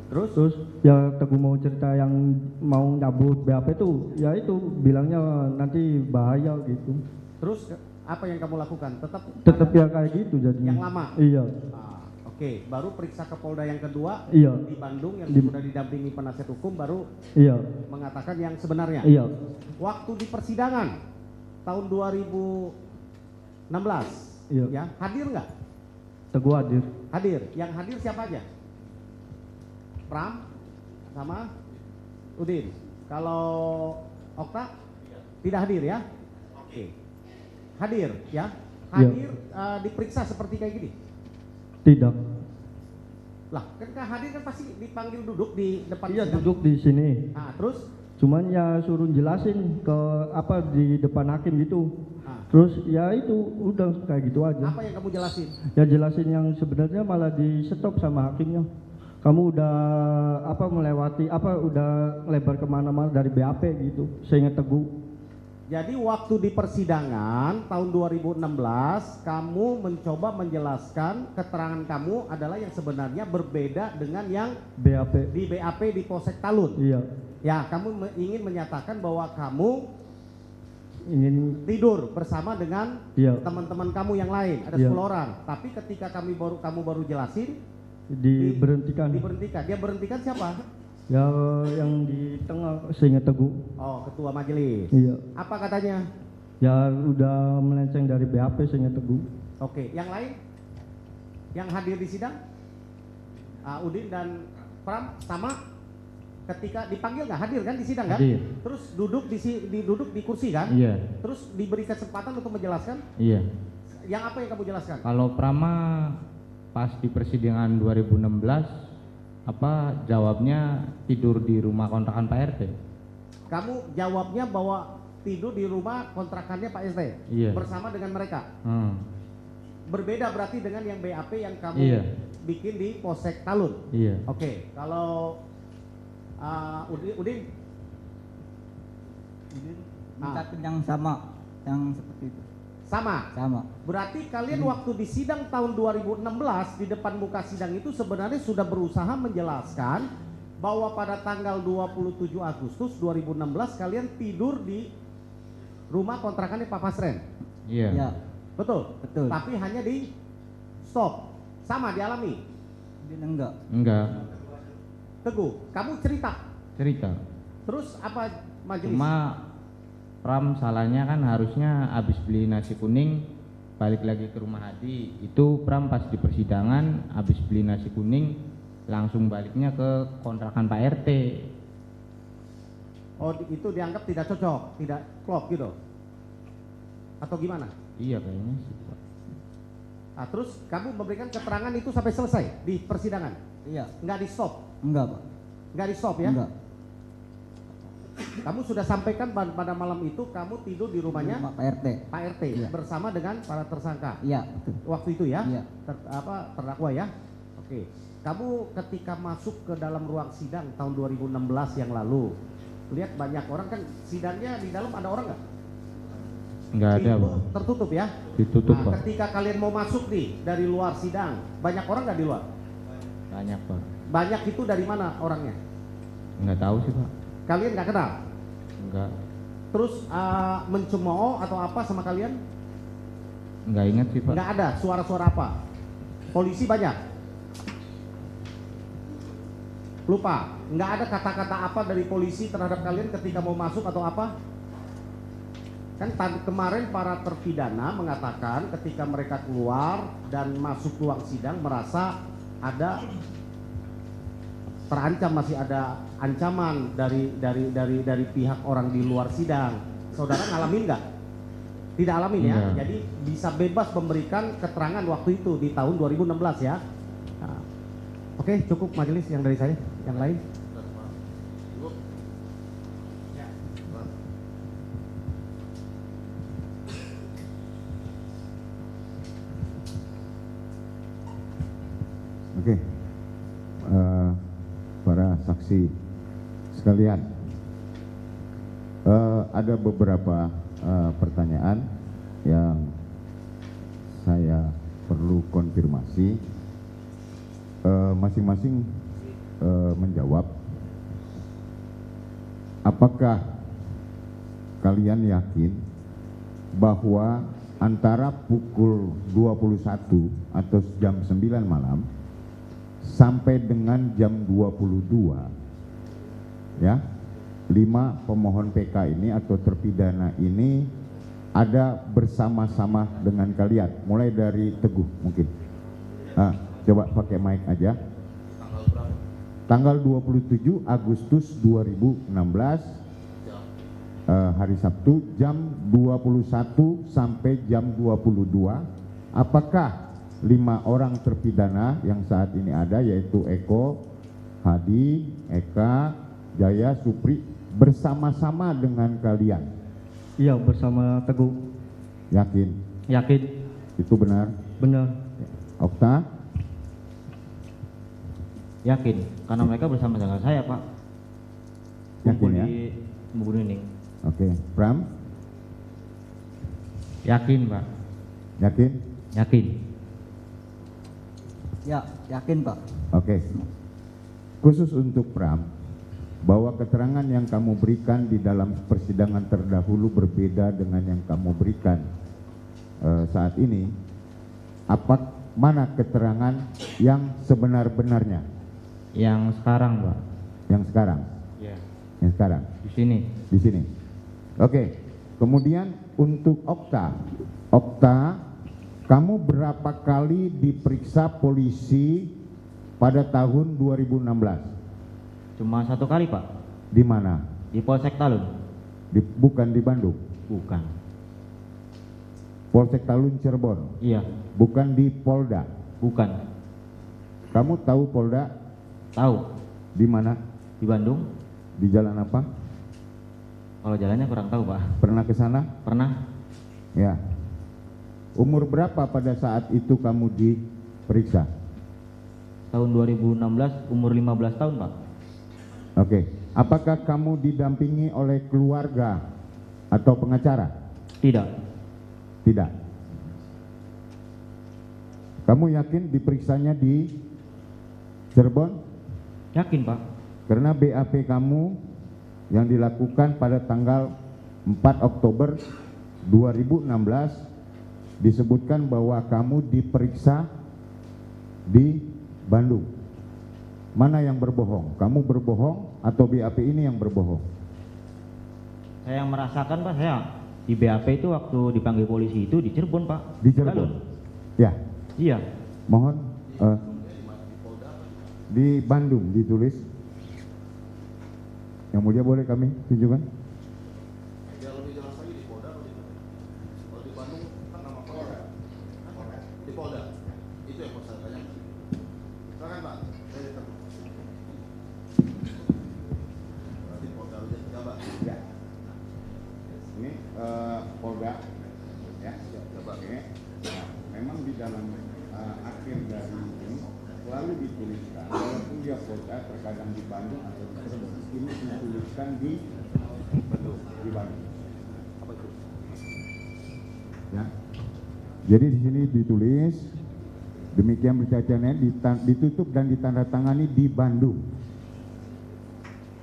Terus
Ya Teguh mau cerita yang mau nyabut BAP itu ya itu bilangnya nanti bahaya gitu.
Terus apa yang kamu lakukan?
Tetap ya kayak gitu jadinya.
yang lama?
Iya.
Oke, baru periksa ke Polda yang kedua
Iya.
di Bandung yang sudah didampingi penasihat hukum baru
Iya.
mengatakan yang sebenarnya.
Iya.
Waktu di persidangan tahun 2016,
Iya.
ya hadir nggak?
Teguh hadir.
Hadir. Yang hadir siapa aja? Pram sama Udin. Kalau Okta tidak hadir ya? Oke. hadir ya? Hadir diperiksa seperti kayak gini?
Tidak.
Lah, kan hadir kan pasti dipanggil duduk di depan
Iya,
sidang.
duduk di sini.
Nah, terus?
Cuman ya suruh jelasin ke apa di depan hakim gitu.
Ah.
Terus ya itu udah kayak gitu aja.
Apa yang kamu jelasin?
Ya jelasin yang sebenarnya malah di stop sama hakimnya. Kamu udah apa melewati apa udah lebar kemana-mana dari BAP gitu. Seingat Teguh.
Jadi waktu di persidangan tahun 2016 kamu mencoba menjelaskan keterangan kamu adalah yang sebenarnya berbeda dengan yang
BAP.
di BAP di Polsek Talun.
Iya.
Ya, kamu ingin menyatakan bahwa kamu
Ingin
tidur bersama dengan
iya
teman-teman kamu yang lain, ada
Iya.
10 orang. Tapi ketika kamu baru jelasin,
diberhentikan.
diberhentikan. Dia berhentikan siapa?
Ya yang di tengah seingat Teguh.
Oh, ketua majelis.
Iya.
Apa katanya?
Ya udah melenceng dari BAP seingat Teguh.
Oke, yang lain? Yang hadir di sidang? Udin dan Pram sama? Ketika dipanggil nggak hadir kan di sidang kan?
Hadir.
Terus duduk duduk di kursi kan?
Iya.
Terus diberi kesempatan untuk menjelaskan?
Iya.
Yang apa yang kamu jelaskan?
Kalau Prama pas di persidangan 2016 apa jawabnya tidur di rumah kontrakan Pak RT?
Kamu jawabnya bahwa tidur di rumah kontrakannya Pak RT
Iya.
bersama dengan mereka. Berbeda berarti dengan yang BAP yang kamu
Iya.
bikin di Polsek Talun.
Iya.
Oke, kalau Udin
Minta yang sama, yang seperti itu.
sama.
Sama.
Berarti kalian waktu di sidang tahun 2016 di depan muka sidang itu sebenarnya sudah berusaha menjelaskan bahwa pada tanggal 27 Agustus 2016 kalian tidur di rumah kontrakannya Pak Pasren.
Iya.
Ya,
Betul?
betul.
Tapi hanya di stop. Sama dialami.
Dia enggak.
Enggak.
Teguh, kamu cerita. Terus apa majelis?
Cuma Pram salahnya kan harusnya habis beli nasi kuning balik lagi ke rumah Hadi. Itu Pram pas di persidangan habis beli nasi kuning langsung baliknya ke kontrakan Pak RT.
Oh, itu dianggap tidak cocok, tidak klop gitu? Atau gimana?
Iya kayaknya sih Pak.
Nah, terus kamu memberikan keterangan itu sampai selesai di persidangan?
Iya.
Nggak di stop?
Enggak, Pak.
Nggak di stop ya?
Enggak.
Kamu sudah sampaikan pada malam itu kamu tidur di rumahnya
Rumah Pak RT.
Pak RT
Iya.
bersama dengan para tersangka.
Iya, betul.
Waktu itu ya?
Iya.
Terdakwa ya? Oke. Kamu ketika masuk ke dalam ruang sidang tahun 2016 yang lalu, lihat banyak orang kan sidangnya di dalam ada orang nggak?
Enggak ada
Pintu
Pak.
tertutup ya?
Ditutup
Nah,
Pak.
ketika kalian mau masuk nih dari luar sidang, banyak orang nggak di luar?
Banyak Pak.
Banyak itu dari mana orangnya?
Enggak tahu sih Pak.
Kalian nggak kenal?
Enggak.
Terus mencemooh atau apa sama kalian?
Enggak ingat sih Pak.
Nggak ada suara-suara apa? Polisi banyak? Lupa? Nggak ada kata-kata apa dari polisi terhadap kalian ketika mau masuk atau apa? Kan kemarin para terpidana mengatakan ketika mereka keluar dan masuk ruang sidang merasa ada terancam, masih ada ancaman dari pihak orang di luar sidang. Saudara ngalamin nggak? Tidak alamin ya.
Enggak.
Jadi bisa bebas memberikan keterangan waktu itu di tahun 2016 ya. Nah, oke, cukup majelis yang dari saya. Yang lain?
Oke, para saksi sekalian, ada beberapa pertanyaan yang saya perlu konfirmasi. Masing-masing menjawab. Apakah kalian yakin bahwa antara pukul 21 atau jam 9 malam sampai dengan jam 22 ya, 5 pemohon PK ini atau terpidana ini ada bersama-sama dengan kalian, mulai dari Teguh mungkin. Coba pakai mic aja. Tanggal 27 Agustus 2016 hari Sabtu jam 21 sampai jam 22. Apakah 5 orang terpidana yang saat ini ada, yaitu Eko, Hadi, Eka, Jaya, Supri bersama-sama dengan kalian?
Iya, bersama Teguh.
Yakin?
Yakin?
Itu benar?
Benar.
Okta?
Yakin, karena mereka bersama dengan saya, Pak.
Yakin
Kumpul
ya?
di Bu Nining.
Oke. Pram?
Yakin, Pak.
Yakin?
Yakin.
Ya, yakin Pak.
Oke. Khusus untuk Pram, bahwa keterangan yang kamu berikan di dalam persidangan terdahulu berbeda dengan yang kamu berikan saat ini. Mana keterangan yang sebenar-benarnya?
Yang sekarang, Pak.
Yang sekarang?
Iya.
Yang sekarang?
Di sini.
Di sini. Oke. Kemudian untuk Okta. Okta, kamu berapa kali diperiksa polisi pada tahun 2016?
Cuma 1 kali, Pak.
Di mana?
Di Polsek Talun.
Bukan di Bandung.
Bukan.
Polsek Talun Cirebon.
Iya.
Bukan di Polda.
Bukan.
Kamu tahu Polda?
Tahu.
Di mana?
Di Bandung.
Di jalan apa?
Kalau jalannya kurang tahu, Pak.
Pernah ke sana?
Pernah.
Ya. Umur berapa pada saat itu kamu diperiksa?
Tahun 2016 umur 15 tahun, Pak.
Oke. Apakah kamu didampingi oleh keluarga atau pengacara?
Tidak.
Tidak. Kamu yakin diperiksanya di Cirebon?
Yakin, Pak.
Karena BAP kamu yang dilakukan pada tanggal 4 Oktober 2016 disebutkan bahwa kamu diperiksa di Bandung. Mana yang berbohong? Kamu berbohong atau BAP ini yang berbohong?
Saya yang merasakan, Pak, saya di BAP itu waktu dipanggil polisi itu di Cirebon, Pak.
Di Cirebon? Ya.
Iya.
Mohon di Bandung ditulis. Yang mulia boleh kami tunjukkan?
Biar lebih jelas lagi di Polda atau di mana? Kalau di Bandung kan nama Polda. Di Polda. Itu yang mau saya tanya. Silakan, Pak. Saya ditemu. Di Polda aja coba.
Ya. Ini Polda. Ya.
Coba.
Oke. Nah, memang di dalam akhir dari ini selalu dituliskan walaupun dia Polda terkadang di Bandung atau di Cirebon, ini dituliskan di Bandung. Apa itu? Ya. Jadi di sini ditulis demikian bercacanya ditutup dan ditandatangani di Bandung.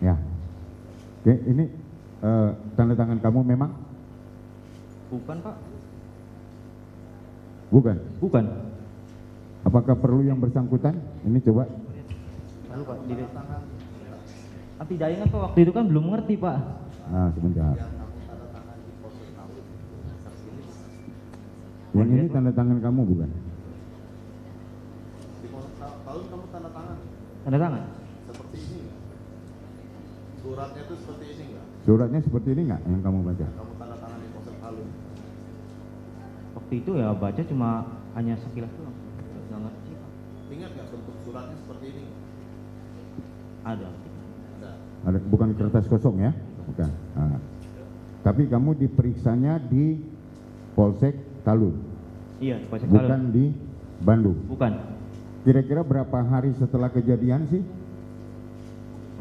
Ya. Oke, ini tanda tangan kamu memang?
Bukan, Pak.
Bukan.
Bukan.
Apakah perlu yang bersangkutan? Ini coba.
Lalu, Pak, tidak ingat, Pak, waktu itu kan belum ngerti, Pak.
Nah, sebentar. Yang ini tanda tangan kamu bukan?
Di Polsek Talun kamu tanda tangan.
Tanda tangan.
Seperti ini enggak? Suratnya itu seperti ini enggak?
Suratnya seperti ini nggak yang kamu baca?
Kamu tanda tangan di Polsek Talun.
Waktu itu ya baca cuma hanya sekilas doang. Nggak ngerti, Pak.
Ingat nggak bentuk suratnya seperti ini?
Ada.
Ada.
Ada, bukan kertas kosong ya? Bukan. Nah. Tapi kamu diperiksanya di Polsek Talun,
Iya, di Polsek
bukan
Talun.
di Bandung.
Bukan.
Kira-kira berapa hari setelah kejadian sih?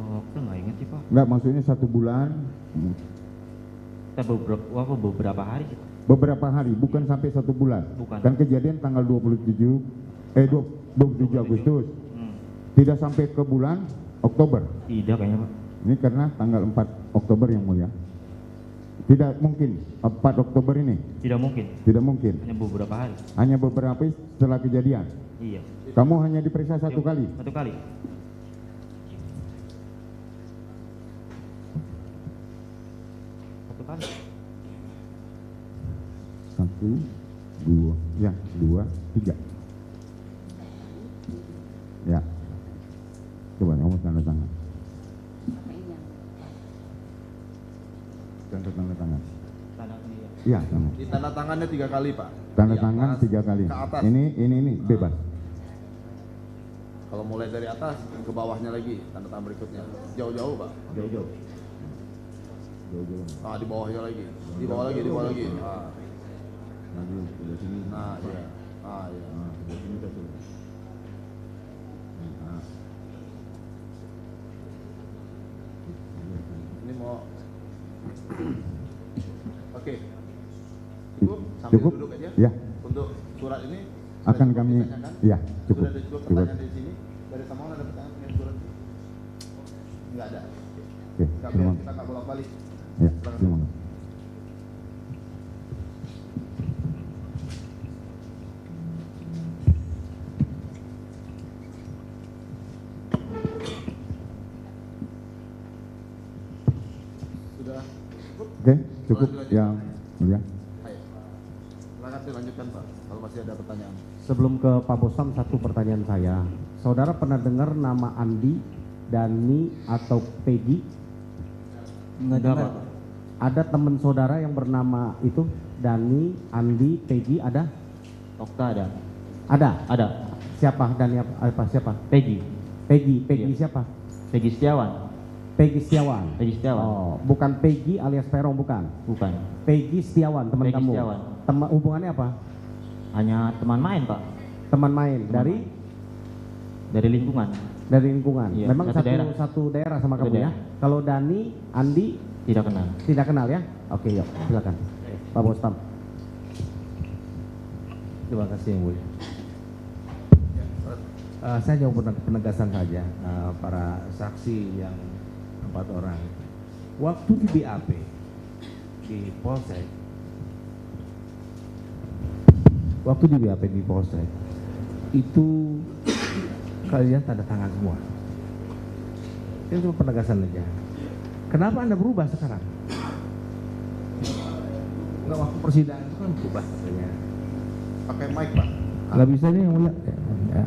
Oh, aku nggak ingat sih, Pak.
Enggak, maksudnya 1 bulan?
Kita beberapa hari sih, Pak.
Beberapa hari, bukan sampai 1 bulan.
Bukan.
Dan kejadian tanggal 27 Agustus.
Hmm.
Tidak sampai ke bulan Oktober.
Tidak kayaknya, Pak.
Ini karena tanggal 4 Oktober yang mulia. Tidak mungkin 4 Oktober ini.
Tidak mungkin.
Tidak mungkin.
Hanya beberapa hari.
Hanya beberapa hari setelah kejadian.
Iya.
Kamu hanya diperiksa 1 kali.
1 kali. Satu kali.
1, 2, ya 2, 3. Ya. Coba kamu tanda tangan. Tanda tangan. Iya sama.
Di tanda tangannya 3 kali Pak.
Tanda
Di
tangan
atas,
3 kali.
Ke atas.
Ini bebas.
Kalau mulai dari atas ke bawahnya lagi tanda tangan berikutnya. Jauh-jauh Pak.
Jauh-jauh. Jauh-jauh.
Ah di bawahnya lagi. Di bawah lagi, di bawah lagi. Ah.
Lagi sebelah sini.
Nah, iya. Ah, iya.
Nah, sebelah sini satu. Nah.
Ini mau Oke. Cukup sambil
Cukup?
duduk aja.
Ya.
Untuk surat ini
Akan
sudah cukup
kami,
ditanyakan?
ya cukup.
Sudah ada cukup
Cukup.
pertanyaan di sini. Dari Samoan ada pertanyaan mengenai surat ini? Enggak ada.
Oke,
Enggak,
terima
kita enggak bolak-balik.
Ya,
Silakan.
terima kasih.
Sudah cukup?
Oke, cukup
Lanjut.
yang mulia.
Ayo. Silakan dilanjutkan Pak, kalau masih ada pertanyaan.
Sebelum ke Pak Bosam, satu pertanyaan saya. Saudara pernah dengar nama Andi, Dani, atau Peggy?
Enggak dengar.
Ada teman saudara yang bernama itu? Dani, Andi, Peggy, ada?
Okta ada.
Ada?
Ada.
Siapa? Dani apa? Siapa?
Peggy.
Peggy
Iya.
siapa?
Peggy Setiawan.
Peggy Setiawan.
Peggy Setiawan.
Oh, bukan Peggy alias Perong, bukan.
Bukan.
Peggy Setiawan, teman
Peggy
kamu.
Setiawan.
Teman hubungannya apa?
Hanya teman main Pak.
Teman main dari
Lingkungan.
lingkungan.
Iya,
Memang
satu
satu daerah sama
Satu
kamu ya.
daerah.
Kalau Dani, Andi
Tidak kenal.
tidak kenal ya? Oke, yuk, silakan. Pak Bostam.
Terima kasih yang mulia. Saya hanya penegasan saja para saksi yang 4 orang. Waktu di BAP di Polsek, itu kalian tanda tangan semua. Itu cuma penegasan aja. Kenapa Anda berubah sekarang? Enggak, waktu persidangan itu kan berubah katanya.
Pakai mic Pak.
Nggak bisa nih yang mulia. Ya.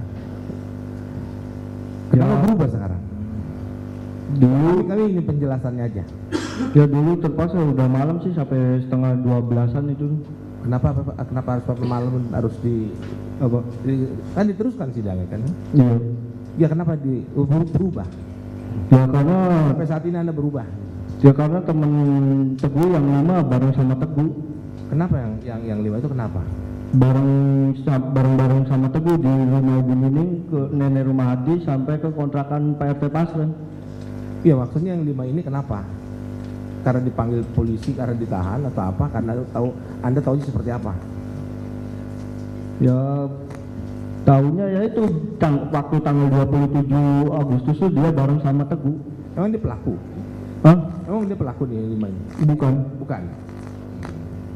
Kenapa
Ya.
berubah sekarang?
Dulu
Kami ingin penjelasannya aja.
ya dulu terpaksa udah malam sih sampai setengah 12-an itu.
Kenapa harus sampai malam harus
Apa?
kan diteruskan sidangnya kan?
Iya.
Ya kenapa berubah?
Ya karena
Sampai saat ini Anda berubah.
teman Teguh yang 5 bareng sama Teguh.
Kenapa yang 5 itu kenapa?
Bareng sama Teguh di rumah Ibu Nining ke nenek rumah Hadi sampai ke kontrakan Pak RT Pasren.
Iya, maksudnya yang 5 ini kenapa? Karena dipanggil polisi, karena ditahan atau apa? Karena Anda tahu seperti apa?
Ya tahunya ya itu waktu tanggal 27 Agustus itu dia bareng sama Teguh.
Emang dia pelaku?
Hah?
Emang dia pelaku nih yang 5 ini?
Bukan.
Bukan.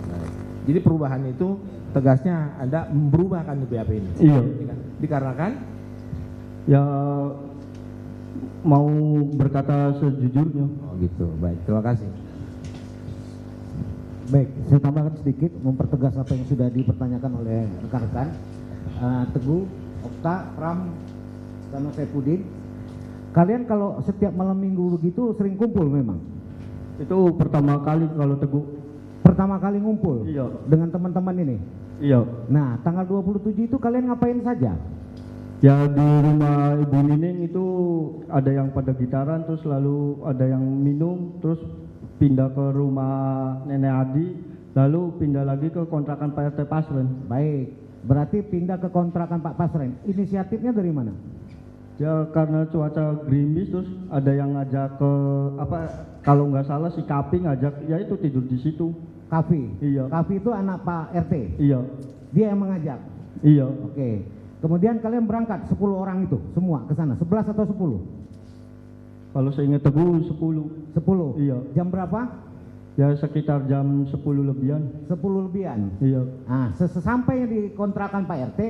Nah, jadi perubahan itu tegasnya Anda berubah kan di BAP ini?
Iya.
Dikarenakan
Ya mau berkata sejujurnya.
oh gitu. Baik, terima kasih.
Baik, saya tambahkan sedikit mempertegas apa yang sudah dipertanyakan oleh rekan-rekan. Teguh, Okta, Pram, dan Saipudin. Kalian kalau setiap malam minggu begitu sering kumpul memang?
Itu pertama kali kalau Teguh.
Pertama kali ngumpul?
Iya.
Dengan teman-teman ini?
Iya.
Nah, tanggal 27 itu kalian ngapain saja?
Ya di rumah Ibu Nining itu ada yang pada gitaran, terus lalu ada yang minum, terus pindah ke rumah Nenek Adi, lalu pindah lagi ke kontrakan Pak RT Pasren.
Baik, berarti pindah ke kontrakan Pak Pasren. Inisiatifnya dari mana?
Ya karena cuaca gerimis, terus ada yang ngajak ke kalau nggak salah si Kapi ngajak, ya itu tidur di situ.
Kavi?
Iya.
Kavi itu anak Pak RT?
Iya.
Dia yang mengajak?
Iya.
Oke. Kemudian kalian berangkat 10 orang itu semua ke sana, 11 atau 10?
Kalau saya ingat Teguh 10.
10?
Iya.
Jam berapa?
Ya sekitar jam 10 lebihan.
10 lebihan?
Iya.
Nah, sesampai di kontrakan Pak RT,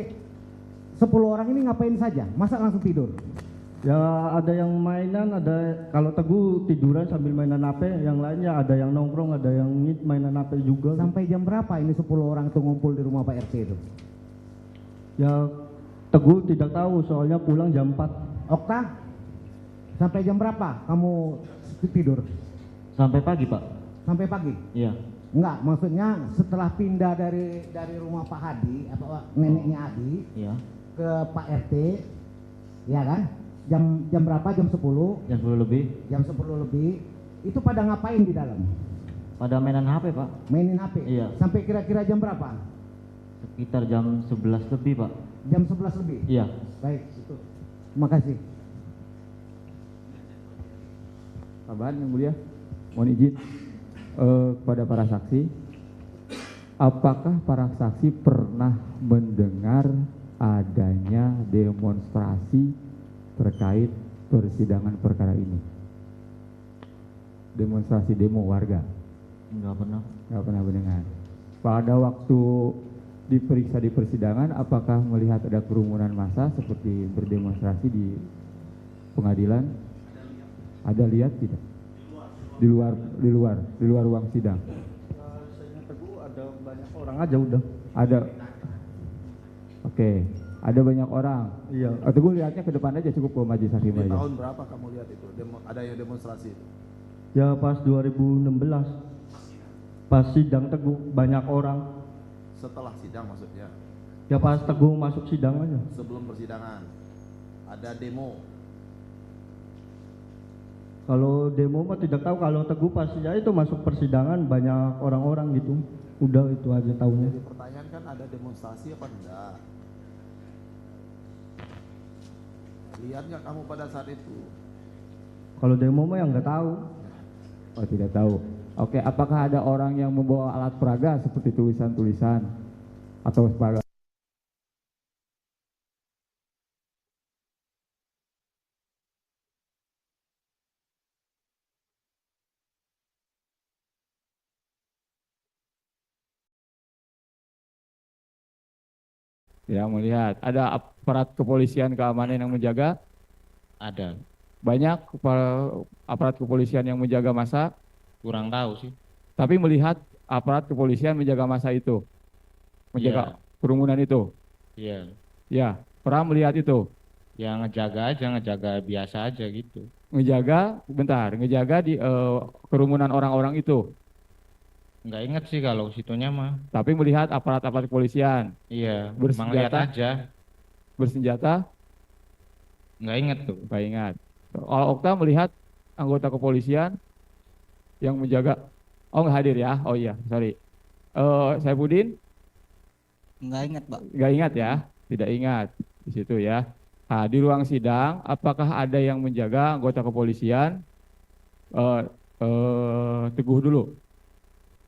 10 orang ini ngapain saja? Masa langsung tidur?
Ya ada yang mainan, ada kalau Teguh tiduran sambil mainan HP, yang lainnya ada yang nongkrong, ada yang mainan HP juga.
Sampai jam berapa ini 10 orang itu ngumpul di rumah Pak RT itu?
Ya Teguh tidak tahu, soalnya pulang jam 4.
Okta, sampai jam berapa kamu tidur?
Sampai pagi Pak.
Sampai pagi?
Iya.
Enggak, maksudnya setelah pindah dari rumah Pak Hadi, apa neneknya Hadi
Iya.
ke Pak RT, ya kan? Jam berapa? Jam 10.
Jam 10 lebih.
Jam 10 lebih. Itu pada ngapain di dalam?
Pada mainan HP, Pak.
Mainin HP.
Iya.
Sampai kira-kira jam berapa?
Sekitar jam 11 lebih, Pak.
Jam 11 lebih.
Iya.
Baik, itu. Terima kasih.
Tambahan yang mulia, mohon izin kepada para saksi, apakah para saksi pernah mendengar adanya demonstrasi terkait persidangan perkara ini? Demonstrasi demo warga?
Enggak pernah.
Enggak pernah mendengar. Pada waktu diperiksa di persidangan, apakah melihat ada kerumunan massa seperti berdemonstrasi di pengadilan? Ada lihat tidak? Di luar ruang sidang.
Saya Teguh ada banyak orang aja udah.
Ada. Oke, ada banyak orang.
Iya.
Teguh lihatnya ke depan aja cukup ke majelis hakim
Di
aja.
tahun berapa kamu lihat itu? Ada yang demonstrasi itu?
Ya pas 2016. Pas sidang Teguh banyak orang.
Setelah sidang maksudnya?
Ya pas Teguh masuk sidang aja.
Sebelum persidangan? Ada demo?
Kalau demo mah tidak tahu, kalau Teguh pasti ya itu masuk persidangan banyak orang-orang gitu. Udah itu aja tahunya.
Jadi pertanyaan kan ada demonstrasi apa enggak? Lihat nggak kamu pada saat itu?
Kalau demo mah yang nggak tahu.
Oh, tidak tahu. Oke, apakah ada orang yang membawa alat peraga seperti tulisan-tulisan atau separa? Ya, melihat ada aparat kepolisian keamanan yang menjaga.
Ada.
Banyak aparat kepolisian yang menjaga massa.
Kurang tahu sih.
Tapi melihat aparat kepolisian menjaga massa itu, menjaga kerumunan itu.
Iya.
Ya, pernah melihat itu.
Ya ngejaga aja, ngejaga biasa aja gitu.
Ngejaga di kerumunan orang-orang itu.
Nggak inget sih kalau situnya mah.
Tapi melihat aparat-aparat kepolisian.
Iya,
Bersenjata?
emang lihat aja.
Bersenjata?
Nggak inget tuh.
Nggak ingat. Kalau Okta melihat anggota kepolisian yang menjaga, oh nggak hadir ya? Oh iya, sorry. Saifuddin?
Nggak ingat, Pak.
Nggak ingat ya? Tidak ingat di situ ya. Nah, di ruang sidang, apakah ada yang menjaga anggota kepolisian? Teguh dulu.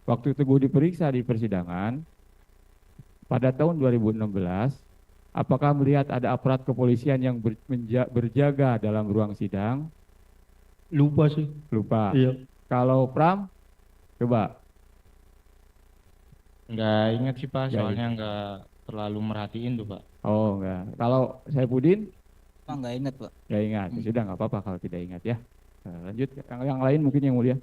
Waktu Teguh diperiksa di persidangan pada tahun 2016, apakah melihat ada aparat kepolisian yang berjaga dalam ruang sidang?
Lupa sih.
Lupa.
Iya.
Kalau Pram, coba.
Nggak inget sih Pak,
Nggak
soalnya nggak terlalu merhatiin tuh Pak.
Oh enggak. Kalau Saifuddin?
Nggak ingat, Pak.
Nggak ingat. Sudah nggak apa-apa kalau tidak ingat ya. Nah, lanjut. Yang lain mungkin yang mulia.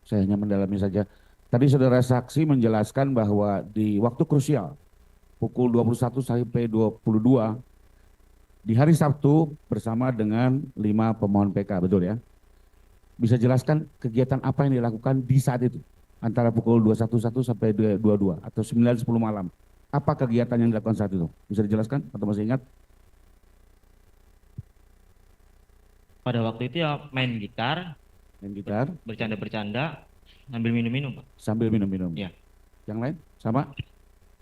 Saya hanya mendalami saja. Tadi saudara saksi menjelaskan bahwa di waktu krusial, pukul 21 sampai 22, di hari Sabtu bersama dengan 5 pemohon PK, betul ya? Bisa jelaskan kegiatan apa yang dilakukan di saat itu? Antara pukul 21.1 sampai 22 atau 9.10 malam. Apa kegiatan yang dilakukan saat itu? Bisa dijelaskan atau masih ingat?
Pada waktu itu ya main gitar, bercanda-bercanda, sambil minum-minum Pak.
Sambil minum-minum?
Iya.
Yang lain? Sama?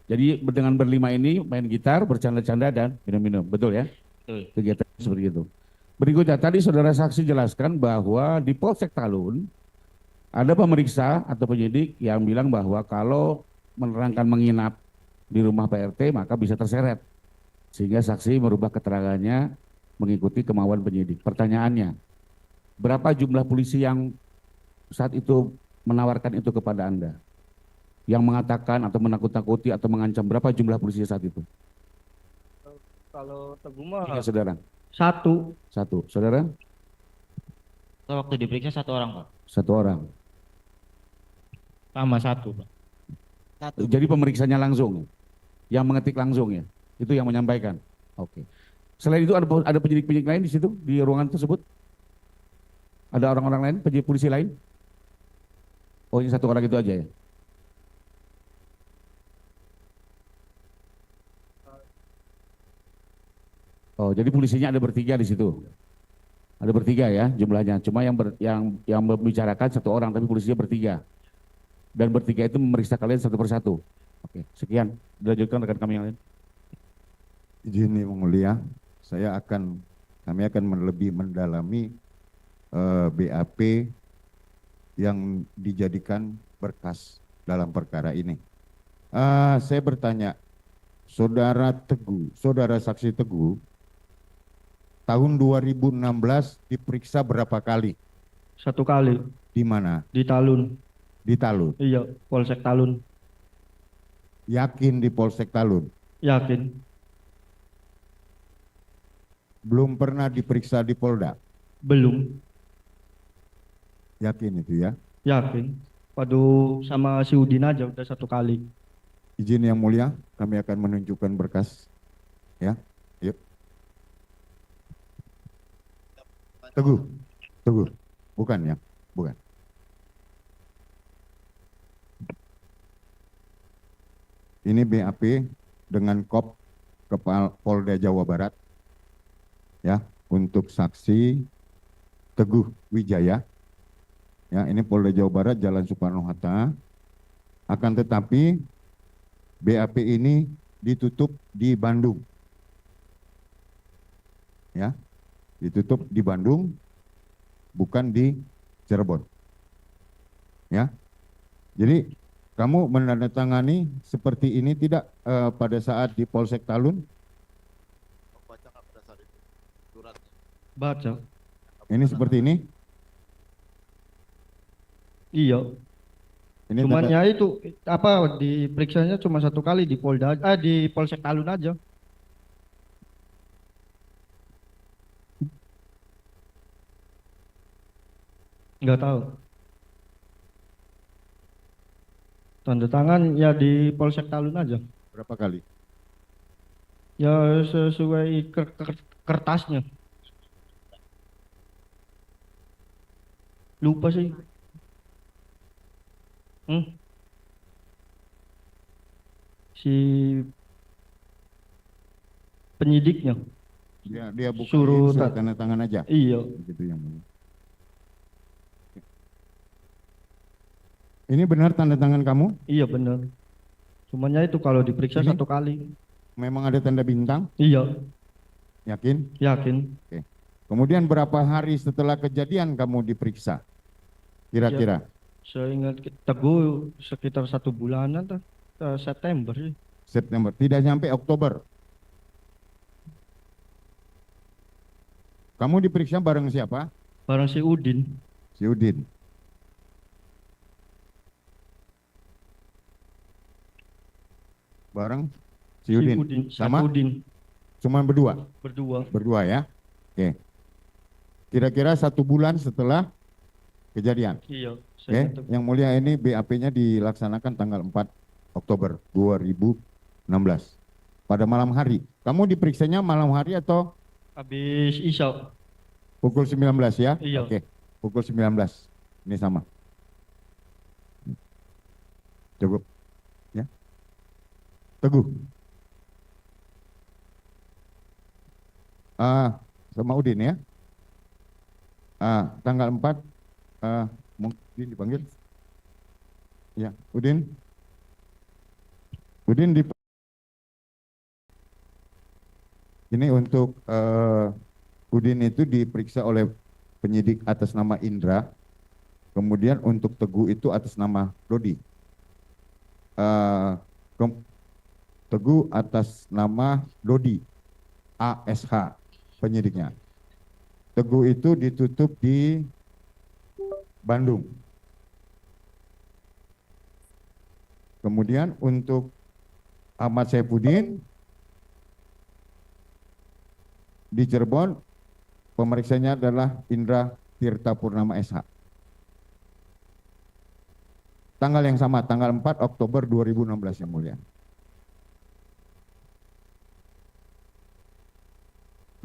Jadi dengan berlima ini main gitar, bercanda-canda dan minum-minum, betul ya?
Betul.
Kegiatan seperti itu. Berikutnya, tadi saudara saksi jelaskan bahwa di Polsek Talun ada pemeriksa atau penyidik yang bilang bahwa kalau menerangkan menginap di rumah PRT maka bisa terseret. Sehingga saksi merubah keterangannya mengikuti kemauan penyidik. Pertanyaannya, berapa jumlah polisi yang saat itu menawarkan itu kepada Anda? Yang mengatakan atau menakut-nakuti atau mengancam, berapa jumlah polisi saat itu?
Kalau Teguh mah
Tiga, saudara.
Satu.
Saudara?
Waktu diperiksa 1 orang Pak.
1 orang.
Sama 1 Pak.
Jadi pemeriksanya langsung, yang mengetik langsung ya? Itu yang menyampaikan? Oke. Selain itu ada penyidik-penyidik lain di situ, di ruangan tersebut?
Ada orang-orang lain, penyidik polisi lain? Oh, ini satu orang itu aja ya? Oh, jadi polisinya ada bertiga di situ. Ada bertiga ya jumlahnya. Cuma yang membicarakan satu orang, tapi polisinya bertiga. Dan bertiga itu memeriksa kalian satu persatu. Oke, sekian. Dilanjutkan rekan kami yang lain.
Izin Yang Mulia, kami akan lebih mendalami BAP yang dijadikan berkas dalam perkara ini. Saya bertanya, saudara saksi Teguh, tahun 2016 diperiksa berapa kali?
1 kali.
Di mana?
Di Talun.
Di Talun?
Iya, Polsek Talun.
Yakin di Polsek Talun?
Yakin.
Belum pernah diperiksa di Polda?
Belum.
Yakin itu ya?
Yakin. Padu sama si Udin aja udah 1 kali.
Izin Yang Mulia, kami akan menunjukkan berkas. Ya, yuk. Teguh. Bukan ya? Bukan. Ini BAP dengan Kop Kepala Polda Jawa Barat. Ya, untuk saksi Teguh Wijaya. Ya, ini Polda Jawa Barat, Jalan Soekarno-Hatta. Akan tetapi BAP ini ditutup di Bandung. Ya, ditutup di Bandung, bukan di Cirebon. Ya, jadi kamu menandatangani seperti ini tidak pada saat di Polsek Talun?
Baca.
Ini seperti ini?
Iya.
Ini
Cuman ya itu apa diperiksanya cuma 1 kali di di Polsek Talun aja. Nggak tahu. Tanda tangan ya di Polsek Talun aja.
Berapa kali?
Ya sesuai kertasnya. Lupa sih. Si penyidiknya.
Dia bukan
suruh
tanda tangan aja.
Iya.
Gitu yang mulia. Ini benar tanda tangan kamu?
Iya benar. Cuman ya itu kalau diperiksa
Ini?
1 kali.
Memang ada tanda bintang?
Iya.
Yakin?
Yakin.
Oke. Kemudian berapa hari setelah kejadian kamu diperiksa? Kira-kira?
Seingat Teguh sekitar 1 bulanan tuh. September sih.
September. Tidak sampai Oktober. Kamu diperiksa bareng siapa?
Bareng si Udin.
Si Udin. Bareng si Udin. Sama?
Udin.
Cuman berdua?
Berdua.
Berdua ya? Oke. Kira-kira 1 bulan setelah kejadian?
Iya.
Oke. Yang mulia ini BAP-nya dilaksanakan tanggal 4 Oktober 2016. Pada malam hari. Kamu diperiksanya malam hari atau?
Habis Isya.
Pukul 19 ya?
Iya.
Oke. Pukul 19. Ini sama. Cukup. Ya. Teguh. Sama Udin ya. Tanggal 4 mungkin dipanggil. Ya, Udin. Ini untuk Udin itu diperiksa oleh penyidik atas nama Indra. Kemudian untuk Teguh itu atas nama Dodi. Teguh atas nama Dodi ASH penyidiknya. Teguh itu ditutup di Bandung. Kemudian untuk Ahmad Saifuddin di Cirebon pemeriksanya adalah Indra Tirta Purnama SH. Tanggal yang sama, tanggal 4 Oktober 2016 yang mulia.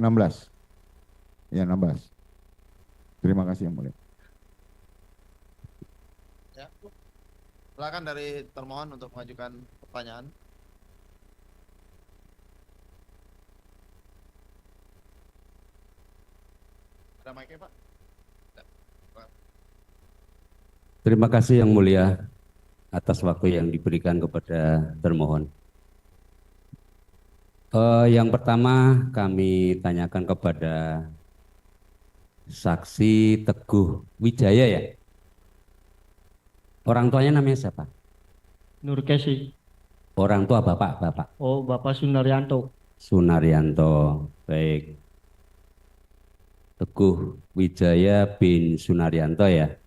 16. Ya, 16.
Terima kasih Yang Mulia.
Ya. Silakan dari termohon untuk mengajukan pertanyaan. Ada mic-nya, Pak?
Terima kasih Yang Mulia atas waktu yang diberikan kepada termohon. Yang pertama kami tanyakan kepada saksi Teguh Wijaya ya. Orang tuanya namanya siapa?
Nur Kesi.
Orang tua bapak.
Oh, Bapak Sunaryanto.
Sunaryanto, baik. Teguh Wijaya bin Sunaryanto ya.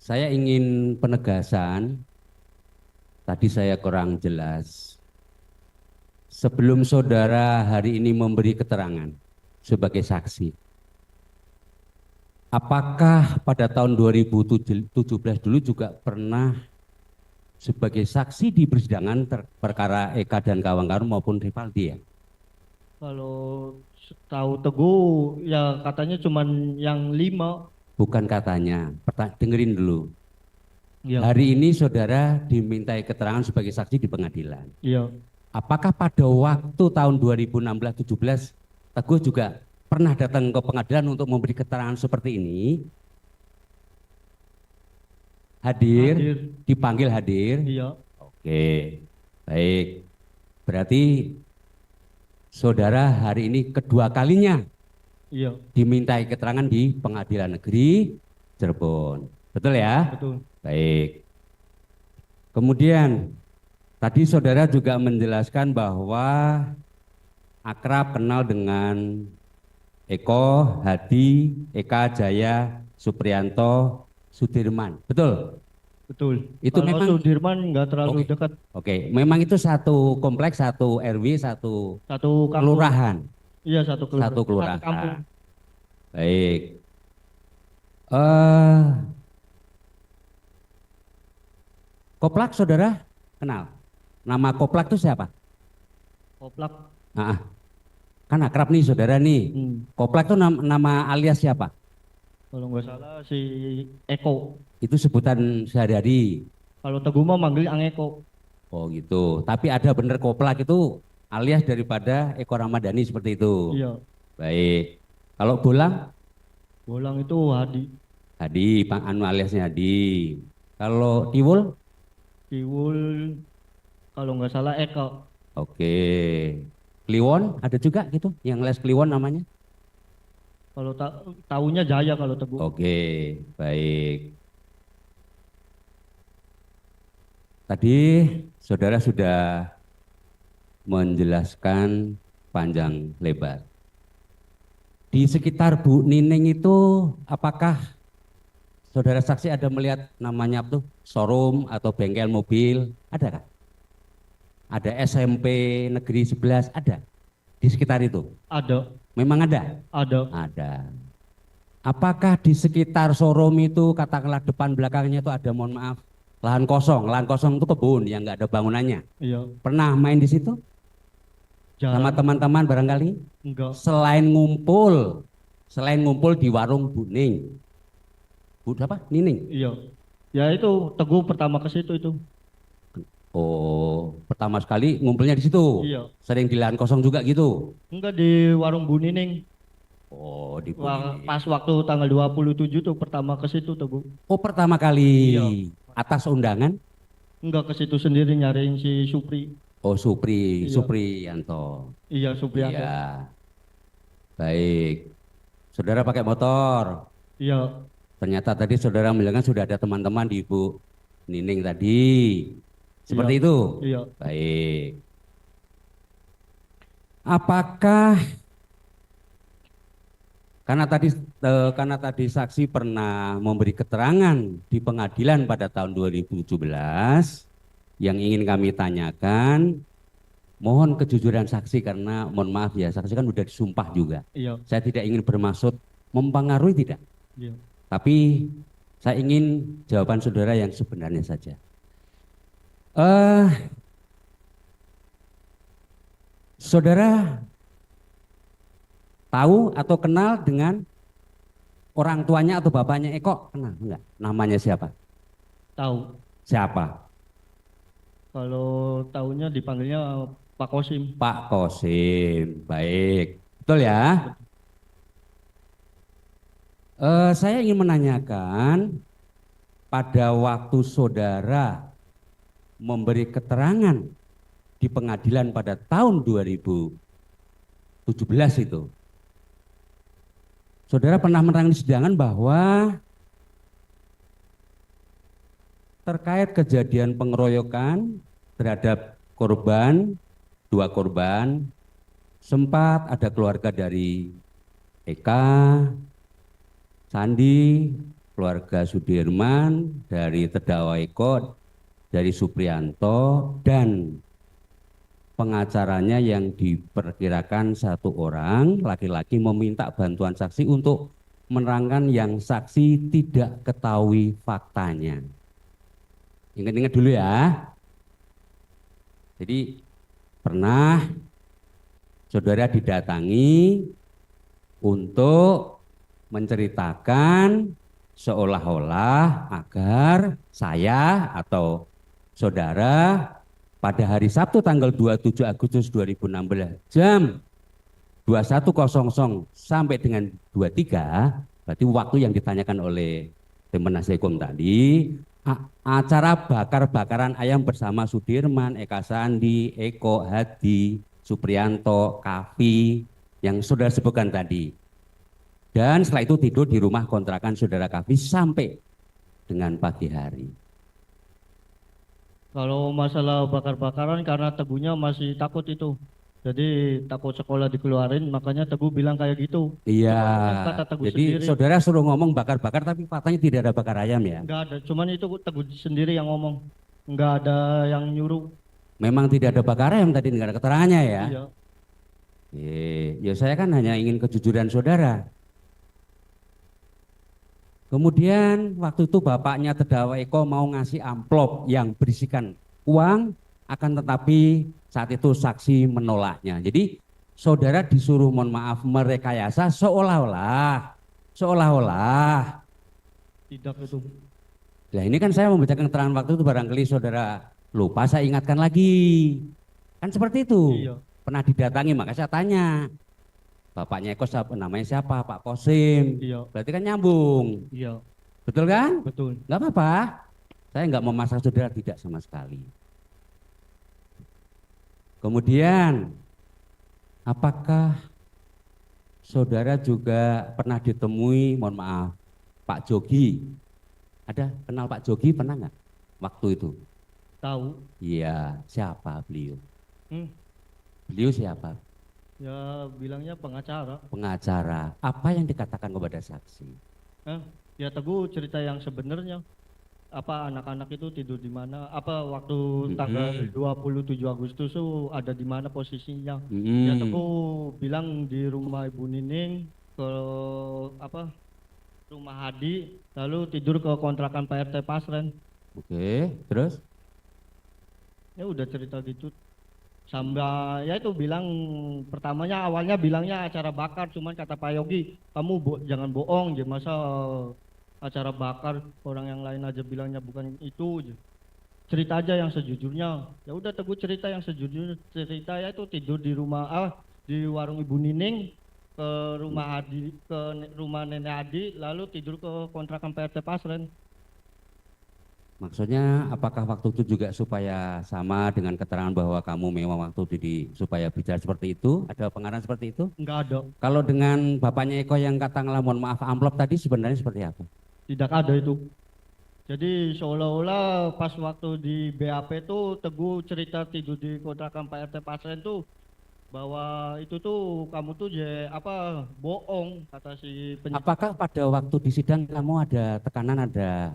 Saya ingin penegasan, tadi saya kurang jelas. Sebelum saudara hari ini memberi keterangan sebagai saksi, apakah pada tahun 2017 dulu juga pernah sebagai saksi di persidangan perkara Eka dan kawan-kawan maupun Rivaldi ya?
Kalau tahu Teguh ya katanya cuman yang 5.
Bukan katanya, dengerin dulu.
Ya.
Hari ini saudara dimintai keterangan sebagai saksi di pengadilan.
Iya.
Apakah pada waktu tahun 2016-17 Teguh juga pernah datang ke pengadilan untuk memberi keterangan seperti ini? Hadir. Dipanggil hadir?
Iya.
Oke, baik. Berarti saudara hari ini kedua kalinya
Iya.
dimintai keterangan di Pengadilan Negeri Cirebon. Betul ya?
Betul.
Baik. Kemudian tadi saudara juga menjelaskan bahwa akrab kenal dengan Eko, Hadi, Eka, Jaya, Supriyanto, Sudirman. Betul?
Betul.
Itu
Kalau
memang
Sudirman nggak terlalu dekat.
Oke, memang itu satu kompleks, satu RW, satu
kampung.
kelurahan.
Iya, satu kelurahan.
Satu kelurahan.
Satu kampung.
Baik. Koplak saudara kenal? Nama Koplak itu siapa?
Koplak.
Kan akrab nih saudara nih. Koplak itu nama alias siapa?
Kalau nggak salah si Eko.
Itu sebutan sehari-hari.
Kalau Teguh mah manggil Ang Eko.
Oh gitu. Tapi ada bener Koplak itu alias daripada Eko Ramadhani seperti itu.
Iya.
Baik. Kalau Bolang?
Bolang itu Hadi.
Hadi, aliasnya Hadi. Kalau Tiwul?
Tiwul kalau nggak salah Eka.
Oke. Kliwon ada juga gitu, yang les Kliwon namanya?
Kalau tahunya Jaya kalau Teguh.
Oke, baik. Tadi saudara sudah menjelaskan panjang lebar. Di sekitar Bu Nining itu apakah saudara saksi ada melihat namanya tuh showroom atau bengkel mobil? Ada kan? Ada SMP Negeri 11, ada? Di sekitar itu?
Ada.
Memang ada?
Ada.
Ada. Apakah di sekitar showroom itu katakanlah depan belakangnya itu ada, mohon maaf, lahan kosong? Lahan kosong itu kebun yang nggak ada bangunannya.
Iya.
Pernah main di situ?
Jarang.
Sama teman-teman barangkali?
Enggak.
Selain ngumpul di warung Bu Ning. Bu apa? Nining?
Iya. Ya itu Teguh pertama ke situ itu.
Oh, pertama sekali ngumpulnya di situ?
Iya.
Sering di lahan kosong juga gitu?
Enggak, di warung Bu Nining.
Oh, di Bu Nining.
Pas waktu tanggal 27 tuh pertama ke situ Teguh.
Oh, pertama kali.
Iya.
Atas undangan?
Enggak, ke situ sendiri nyariin si Supri.
Oh, Supri,
Iya.
Supriyanto.
Iya, Supriyanto.
Iya. Baik. Saudara pakai motor?
Iya.
Ternyata tadi saudara bilang sudah ada teman-teman di Bu Nining tadi. Seperti
Iya.
itu?
Iya.
Baik. Apakah karena tadi saksi pernah memberi keterangan di pengadilan pada tahun 2017, yang ingin kami tanyakan, mohon kejujuran saksi karena mohon maaf ya, saksi kan sudah disumpah juga.
Iya.
Saya tidak ingin bermaksud mempengaruhi, tidak.
Iya.
Tapi saya ingin jawaban saudara yang sebenarnya saja. Saudara tahu atau kenal dengan orang tuanya atau bapaknya Eko? Kenal enggak? Namanya siapa?
Tahu.
Siapa?
Kalau tahunya dipanggilnya Pak Kosim.
Pak Kosim, baik. Betul ya? Saya ingin menanyakan, pada waktu saudara memberi keterangan di pengadilan pada tahun 2017 itu, saudara pernah menerangkan di persidangan bahwa terkait kejadian pengeroyokan terhadap korban, 2 korban, sempat ada keluarga dari Eka, Sandi, keluarga Sudirman, dari terdakwa Eko, dari Suprianto, dan pengacaranya yang diperkirakan 1 orang laki-laki meminta bantuan saksi untuk menerangkan yang saksi tidak ketahui faktanya. Ingat-ingat dulu ya. Jadi pernah saudara didatangi untuk menceritakan seolah-olah agar saya atau saudara pada hari Sabtu tanggal 27 Agustus 2016 jam 21.00 sampai dengan 23, berarti waktu yang ditanyakan oleh tim penasihat hukum tadi, acara bakar-bakaran ayam bersama Sudirman, Eka Sandi, Eko, Hadi, Suprianto, Kavi yang saudara sebutkan tadi. Dan setelah itu tidur di rumah kontrakan saudara Kavi sampai dengan pagi hari.
Kalau masalah bakar-bakaran karena Teguhnya masih takut itu. Jadi takut sekolah dikeluarin, makanya Teguh bilang kayak gitu.
Iya,
Kata Teguh
jadi
sendiri.
saudara suruh ngomong bakar-bakar tapi faktanya tidak ada bakar ayam ya?
Enggak ada, cuman itu Teguh sendiri yang ngomong. Enggak ada yang nyuruh.
Memang tidak ada bakar ayam tadi, nggak ada keterangannya ya?
Iya.
Ya saya kan hanya ingin kejujuran saudara. Kemudian waktu itu bapaknya terdakwa Eko mau ngasih amplop yang berisikan uang, akan tetapi saat itu saksi menolaknya. Jadi saudara disuruh, mohon maaf, merekayasa seolah-olah
Tidak itu.
Nah ini kan saya membacakan keterangan waktu itu, barangkali saudara lupa, saya ingatkan lagi. Kan seperti itu.
Iya.
Pernah didatangi, maka saya tanya. Bapaknya Eko namanya siapa? Pak Kosim.
Iya.
Berarti kan nyambung.
Iya.
Betul kan?
Betul.
Nggak apa-apa. Saya nggak memaksa saudara, tidak sama sekali. Kemudian, apakah saudara juga pernah ditemui, mohon maaf, Pak Jogi? Ada kenal Pak Jogi, pernah nggak waktu itu?
Tahu.
Iya, siapa beliau? Beliau siapa?
Ya bilangnya pengacara.
Pengacara. Apa yang dikatakan kepada saksi?
Ya Teguh cerita yang sebenarnya. Apa anak-anak itu tidur di mana? Apa waktu tanggal 27 Agustus itu ada di mana posisinya? Ya Teguh bilang di rumah Ibu Nining, ke rumah Hadi, lalu tidur ke kontrakan Pak RT Pasren.
Oke, terus?
Ya udah cerita gitu. Sambil ya itu bilang, pertamanya awalnya bilangnya acara bakar, cuman kata Pak Yogi, kamu jangan bohong, masa acara bakar, orang yang lain aja bilangnya bukan itu. Cerita aja yang sejujurnya. Ya udah Teguh cerita yang sejujurnya, cerita ya itu tidur di rumah di warung Ibu Nining, ke rumah Hadi, ke rumah Nenek Hadi, lalu tidur ke kontrakan Pak RT Pasren.
Maksudnya apakah waktu itu juga supaya sama dengan keterangan bahwa kamu memang waktu itu supaya bicara seperti itu? Ada pengarang seperti itu?
Enggak ada.
Kalau dengan bapaknya Eko yang katakanlah mohon maaf amplop tadi sebenarnya seperti apa?
Tidak ada itu. Jadi seolah-olah pas waktu di BAP itu Teguh cerita tidur di kontrakan Pak RT Pasren tuh bahwa itu tuh kamu tuh bohong, kata si penyidik.
Apakah pada waktu di sidang kamu ada tekanan, ada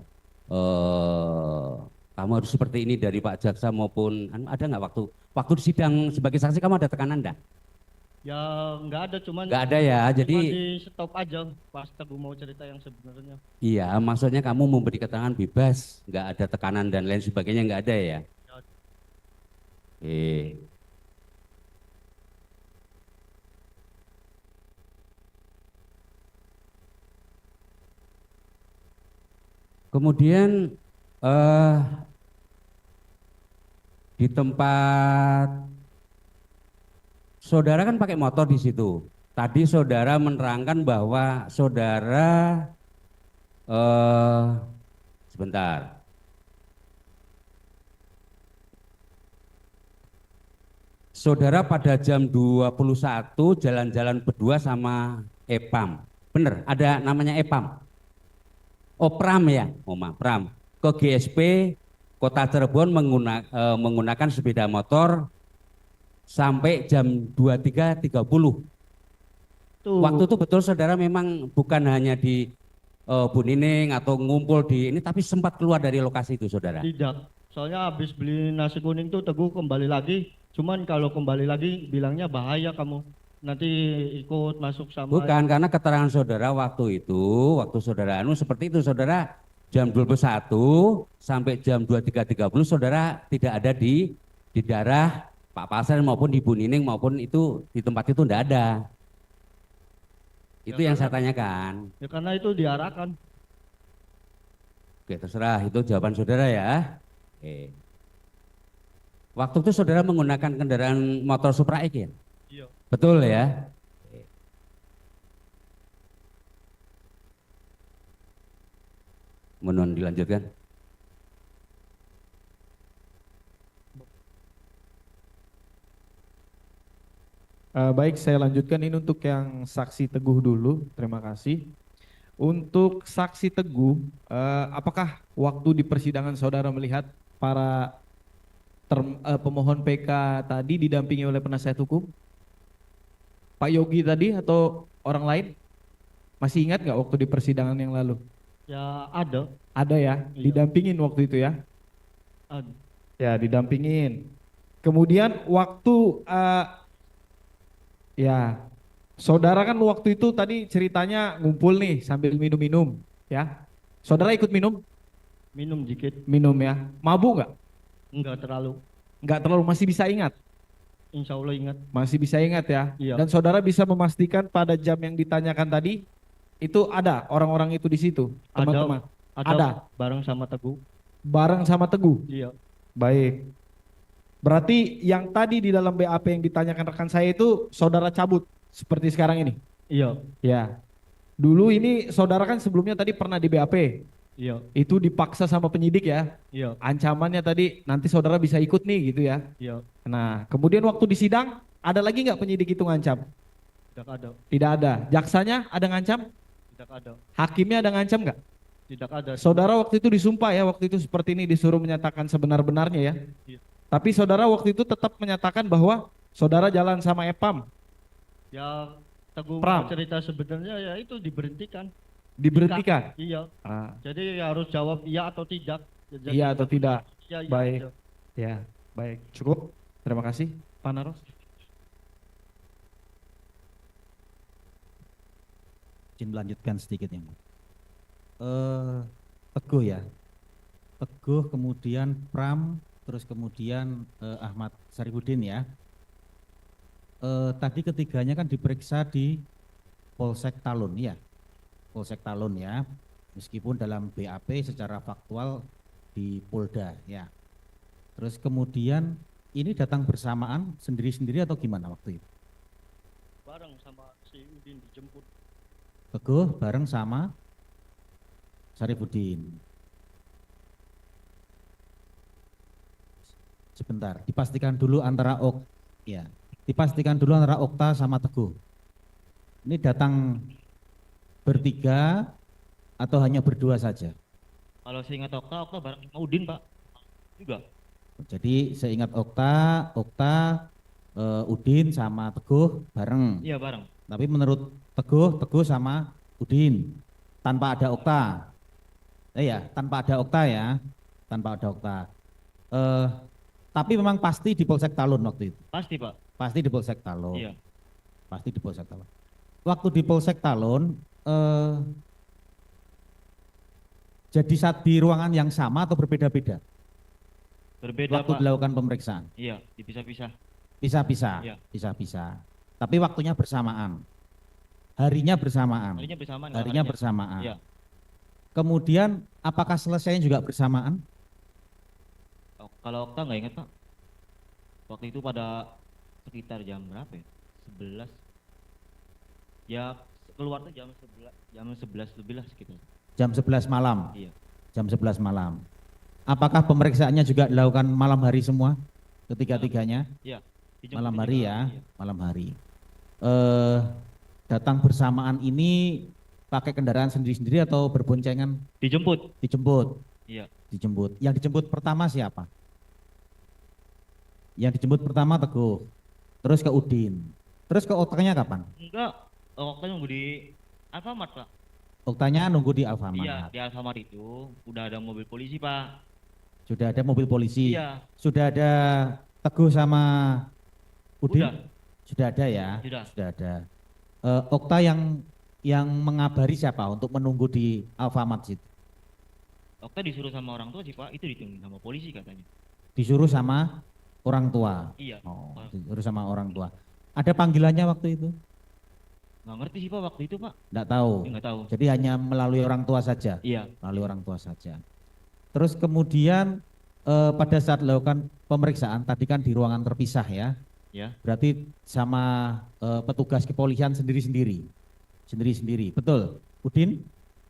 kamu harus seperti ini dari Pak Jaksa maupun ada nggak waktu di sidang sebagai saksi kamu ada tekanan enggak?
Ya nggak ada, cuman
nggak ada ya, jadi
di stop aja pas Teguh mau cerita yang sebenarnya.
Iya, maksudnya kamu memberi keterangan bebas, nggak ada tekanan dan lain sebagainya, nggak ada ya? Kemudian di tempat saudara kan pakai motor di situ. Tadi saudara menerangkan bahwa saudara sebentar. Saudara pada jam 21 jalan-jalan berdua sama Epam. Bener, ada namanya Epam. Oh, Pram ya, Pram. Ke GSP Kota Cirebon menggunakan sepeda motor sampai jam 23.30. Waktu itu betul saudara memang bukan hanya di Bu Nining atau ngumpul di ini, tapi sempat keluar dari lokasi itu saudara?
Tidak, soalnya habis beli nasi kuning tuh Teguh kembali lagi. Cuman kalau kembali lagi bilangnya bahaya kamu, nanti ikut masuk sama.
Bukan, karena keterangan saudara waktu itu, waktu saudara seperti itu, saudara jam 21 sampai jam 23.30 saudara tidak ada di daerah Pak Pasar maupun di Bu Nining maupun itu di tempat itu tidak ada. Itu yang saya tanyakan.
Ya karena itu diarahkan.
Oke, terserah, itu jawaban saudara ya. Oke. Waktu itu saudara menggunakan kendaraan motor Supra X ya?
Iya.
Betul ya? Mohon dilanjutkan.
Baik, saya lanjutkan ini untuk yang saksi Teguh dulu. Terima kasih. Untuk saksi Teguh, apakah waktu di persidangan saudara melihat para pemohon PK tadi didampingi oleh penasihat hukum? Pak Yogi tadi atau orang lain? Masih ingat nggak waktu di persidangan yang lalu?
Ya ada.
Ada ya,
Iya.
didampingin waktu itu ya?
Ada.
Ya, didampingin. Kemudian waktu ya, saudara kan waktu itu tadi ceritanya ngumpul nih sambil minum-minum, ya. Saudara ikut minum?
Minum dikit.
Minum ya. Mabuk nggak?
Enggak terlalu.
Nggak terlalu, masih bisa ingat?
Insya Allah ingat.
Masih bisa ingat ya?
Iya.
Dan saudara bisa memastikan pada jam yang ditanyakan tadi, itu ada orang-orang itu di situ, teman-teman?
Ada. Bareng sama Teguh.
Bareng sama Teguh?
Iya.
Baik. Berarti yang tadi di dalam BAP yang ditanyakan rekan saya itu saudara cabut seperti sekarang ini?
Iya.
Ya. Dulu ini saudara kan sebelumnya tadi pernah di BAP.
Iya.
Itu dipaksa sama penyidik ya?
Iya.
Ancamannya tadi nanti saudara bisa ikut nih gitu ya?
Iya.
Nah, kemudian waktu di sidang ada lagi nggak penyidik itu ngancam?
Tidak ada.
Tidak ada. Jaksanya ada ngancam?
Tidak ada.
Hakimnya ada ngancam nggak?
Tidak ada.
Saudara waktu itu disumpah ya, waktu itu seperti ini disuruh menyatakan sebenar-benarnya ya?
Iya.
Tapi saudara waktu itu tetap menyatakan bahwa saudara jalan sama Epam.
Ya Teguh
Pram.
cerita sebenarnya ya itu diberhentikan.
Diberhentikan?
Iya.
Ah.
Jadi harus jawab iya atau tidak. Jadi
Iya atau tidak?
Iya, iya,
Baik.
iya.
Ya, baik. Cukup. Terima kasih, Pak Naros.
Izin melanjutkan sedikit yang Teguh ya. Teguh kemudian Pram, terus kemudian Ahmad Sarifudin ya. Tadi ketiganya kan diperiksa di Polsek Talun ya. Polsek Talun ya. Meskipun dalam BAP secara faktual di Polda ya. Terus kemudian ini datang bersamaan sendiri-sendiri atau gimana waktu itu?
Bareng sama si Udin dijemput.
Teguh bareng sama Sarifudin. Sebentar, dipastikan dulu antara dipastikan dulu antara Okta sama Teguh. Ini datang bertiga atau hanya berdua saja?
Kalau seingat Okta bareng sama Udin Pak juga.
Jadi seingat Okta, Udin sama Teguh bareng.
Iya bareng.
Tapi menurut Teguh sama Udin tanpa ada Okta. Tanpa ada Okta ya, tanpa ada Okta. Tapi memang pasti di Polsek Talun waktu itu.
Pasti Pak.
Pasti di Polsek Talun.
Iya.
Pasti di Polsek Talun. Waktu di Polsek Talun, jadi saat di ruangan yang sama atau berbeda-beda?
Berbeda
Waktu
Pak.
dilakukan pemeriksaan.
Iya, dipisah-pisah.
Pisah-pisah.
Iya.
Pisah-pisah. Tapi waktunya bersamaan. Harinya bersamaan.
Harinya bersamaan.
Harinya bersamaan.
Iya.
Kemudian apakah selesainya juga bersamaan?
Kalau Okta nggak ingat Pak. Waktu itu pada sekitar jam berapa ya? 11. Ya keluar tuh jam 11 lebih lah sekitar.
Jam 11 malam?
Iya.
Jam 11 malam. Apakah pemeriksaannya juga dilakukan malam hari semua? Ketiga-tiganya?
Iya.
Malam hari ya? Iya. Malam hari. Datang bersamaan ini pakai kendaraan sendiri-sendiri atau berboncengan?
Dijemput.
Dijemput?
Iya.
Dijemput. Yang dijemput pertama siapa? Yang dijemput pertama Teguh, terus ke Udin, terus ke Oktanya kapan?
Enggak, Okta nunggu di Alfamart Pak.
Oktanya nunggu di Alfamart.
Iya, di Alfamart itu udah ada mobil polisi Pak.
Sudah ada mobil polisi.
Iya.
Sudah ada Teguh sama Udin?
Udah.
Sudah ada ya?
Sudah.
Ada. Okta yang mengabari siapa untuk menunggu di Alfamart situ?
Okta disuruh sama orang tua sih Pak, itu ditungguin sama polisi katanya.
Disuruh sama orang tua?
Iya.
Oh, disuruh sama orang tua. Ada panggilannya waktu itu?
Nggak ngerti sih Pak waktu itu Pak.
Nggak tahu?
Nggak tahu.
Jadi hanya melalui orang tua saja?
Iya.
Melalui orang tua saja. Terus kemudian pada saat dilakukan pemeriksaan, tadi kan di ruangan terpisah ya?
Ya.
Berarti sama petugas kepolisian sendiri-sendiri? Sendiri-sendiri, betul? Udin?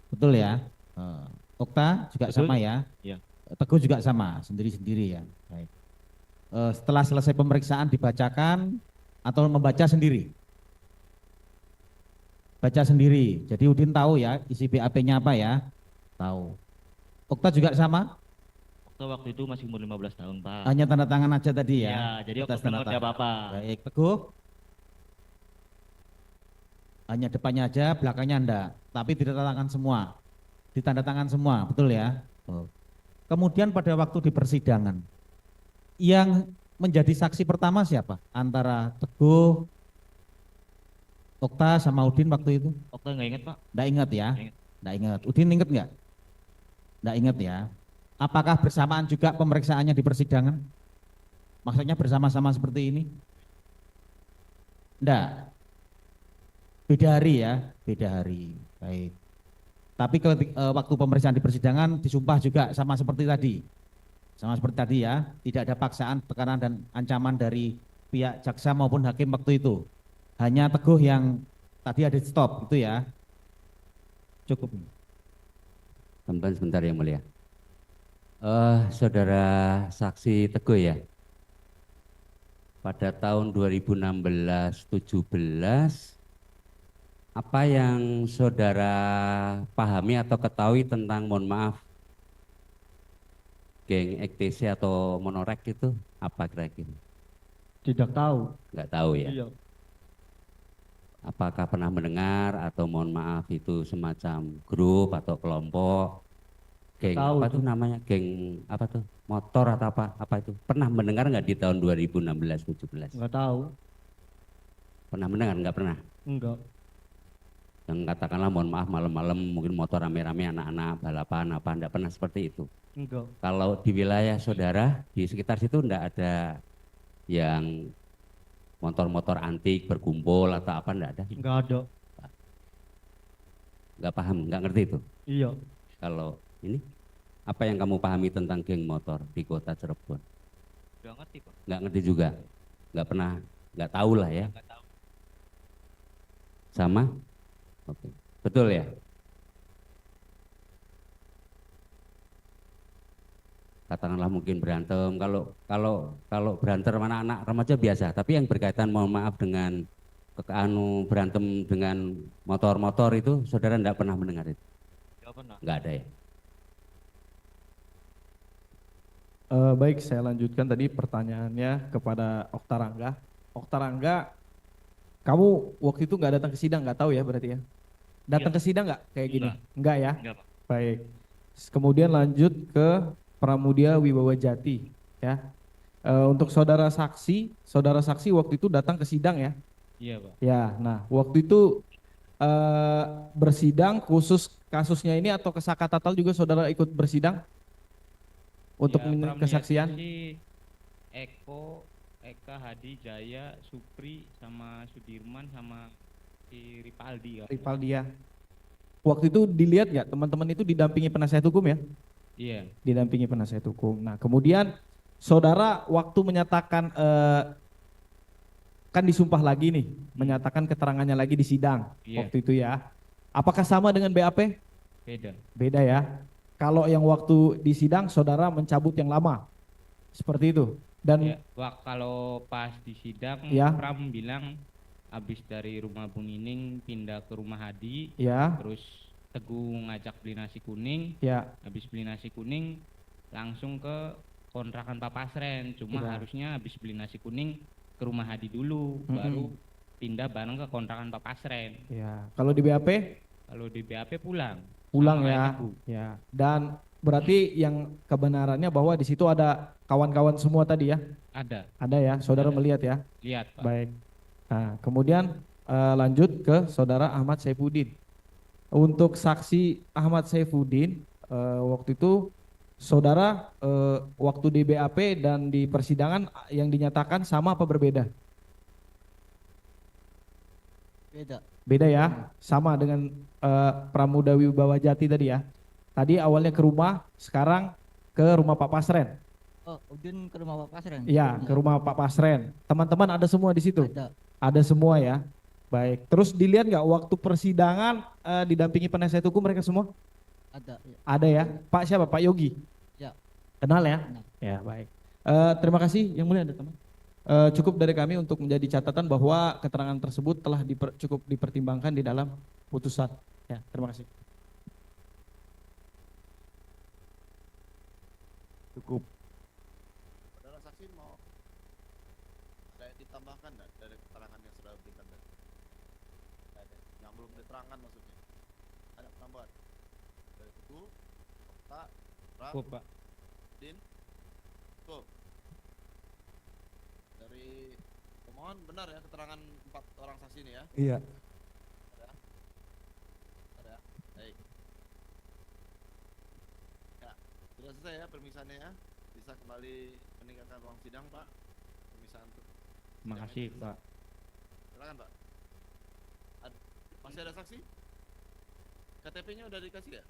Betul ya? Okta juga
Betul.
sama ya?
Iya.
Teguh juga sama, sendiri-sendiri ya? Baik. Setelah selesai pemeriksaan dibacakan atau membaca sendiri? Baca sendiri. Jadi Udin tahu ya isi BAP-nya apa ya? Tahu. Okta juga sama?
Okta waktu itu masih umur 15 tahun Pak.
Hanya tanda tangan aja tadi ya?
Iya, jadi Okta
Atas
belum
tanda
ngerti
tangan.
apa-apa.
Baik, Teguh? Hanya depannya aja, belakangnya enggak. Tapi ditanda tangan semua. Ditanda tangan semua, betul ya? Oh. Kemudian pada waktu di persidangan, yang menjadi saksi pertama siapa? Antara Teguh, Okta sama Udin waktu itu?
Okta nggak ingat Pak.
Nggak ingat ya?
Nggak ingat.
Nggak ingat. Udin ingat nggak? Nggak ingat ya. Apakah bersamaan juga pemeriksaannya di persidangan? Maksudnya bersama-sama seperti ini? Nggak. Beda hari ya? Beda hari. Baik. Tapi waktu pemeriksaan di persidangan disumpah juga sama seperti tadi. Sama seperti tadi ya. Tidak ada paksaan, tekanan dan ancaman dari pihak jaksa maupun hakim waktu itu. Hanya Teguh yang tadi ada stop itu ya. Cukup.
Tambahan sebentar yang mulia. Saudara saksi Teguh ya. Pada tahun 2016-17 apa yang saudara pahami atau ketahui tentang, mohon maaf, geng EKTC atau Monorek itu apa kira-kira?
Tidak tahu.
Nggak tahu ya?
Iya.
Apakah pernah mendengar atau mohon maaf itu semacam grup atau kelompok geng
Tahu
apa
tuh.
tuh namanya, geng apa tuh, motor atau apa itu, pernah mendengar nggak di tahun 2016-17?
Nggak tahu.
Pernah mendengar? Nggak pernah?
Enggak.
Yang katakanlah mohon maaf malam-malam mungkin motor rame-rame anak-anak balapan apa, nggak pernah seperti itu?
Enggak.
Kalau di wilayah saudara di sekitar situ nggak ada yang motor-motor antik berkumpul atau apa, nggak ada?
Enggak ada.
Nggak paham, nggak ngerti itu?
Iya.
Kalau ini, apa yang kamu pahami tentang geng motor di kota Cirebon?
Nggak ngerti Pak.
Nggak ngerti juga? Nggak pernah, nggak tahu lah ya?
Nggak tahu.
Sama? Oke. Betul ya? Katakanlah mungkin berantem, kalau berantem anak-anak remaja biasa, tapi yang berkaitan mohon maaf dengan berantem dengan motor-motor itu saudara enggak pernah mendengar itu?
Nggak pernah.
Enggak ada ya?
Baik, saya lanjutkan tadi pertanyaannya kepada Okta Rangga. Okta Rangga, kamu waktu itu nggak datang ke sidang, nggak tahu ya berarti ya? Datang ke sidang nggak kayak gini? Enggak ya?
Enggak Pak.
Baik. Kemudian lanjut ke Pramudia Wibawa Jati ya. Untuk saudara saksi waktu itu datang ke sidang ya?
Iya Pak.
Ya, nah waktu itu bersidang khusus kasusnya ini atau Kesaka Tatal juga saudara ikut bersidang untuk
Ya,
kesaksian?
Eko, Eka, Hadi, Jaya, Supri, sama Sudirman, sama si Ripaldi.
Ripaldi ya. Waktu itu dilihat nggak teman-teman itu didampingi penasihat hukum ya?
Iya.
Didampingi penasihat hukum. Nah kemudian saudara waktu menyatakan kan disumpah lagi nih, menyatakan keterangannya lagi di sidang waktu itu ya. Apakah sama dengan BAP?
Beda.
Beda ya. Kalau yang waktu di sidang saudara mencabut yang lama, seperti itu. Dan
Ya, kalau pas di sidang
Ya.
Pram bilang habis dari rumah Bu Nining pindah ke rumah Hadi,
Ya.
terus Teguh ngajak beli nasi kuning,
Ya.
habis beli nasi kuning langsung ke kontrakan Pak Pasren, cuma
Ya.
harusnya habis beli nasi kuning ke rumah Hadi dulu,
Mm-mm.
baru pindah bareng ke kontrakan Pak Pasren.
ya, kalau di BAP
Kalau di BAP pulang.
pulang
Sama kayak
ya.
Teguh.
Ya. Dan berarti yang kebenarannya bahwa di situ ada kawan-kawan semua tadi ya?
Ada.
Ada ya, saudara
Ada.
melihat ya?
Lihat, Pak.
Baik. Nah, kemudian lanjut ke saudara Ahmad Saifuddin. Untuk saksi Ahmad Saifuddin, waktu itu saudara waktu di BAP dan di persidangan yang dinyatakan sama apa berbeda?
Beda.
Beda ya, sama dengan Pramuda Wibawa Jati tadi ya. Tadi awalnya ke rumah, sekarang ke rumah Pak Pasren.
Oh, Udin ke rumah Pak Pasren.
Iya, ke rumah Pak Pasren. Teman-teman ada semua di situ?
Ada.
Ada semua ya. Baik. Terus dilihat nggak waktu persidangan didampingi penasihat hukum mereka semua?
Ada. Ya.
Ada ya. Pak siapa? Pak Yogi.
Ya.
Kenal ya?
Kenal.
Ya, baik. Terima kasih yang mulia ada teman. Cukup dari kami untuk menjadi catatan bahwa keterangan tersebut telah cukup dipertimbangkan di dalam putusan. Ya, terima kasih.
Cukup. Saudara saksi mau ada yang ditambahkan nggak dari keterangan yang sudah diberikan tadi? Nggak ada. Yang belum diterangkan maksudnya. Ada penambahan dari Teguh, Okta, Pram,
Cukup, Pak.
Din, cukup. Dari pemohon benar ya keterangan 4 orang saksi ini ya?
Iya.
Benar ya? Benar ya? Baik. Ya, sudah selesai ya permisaannya ya. Bisa kembali meninggalkan ruang sidang, Pak. Permisaan
Terima kasih, Pak.
Silakan, Pak. Masih ada saksi? KTP-nya udah dikasih ya?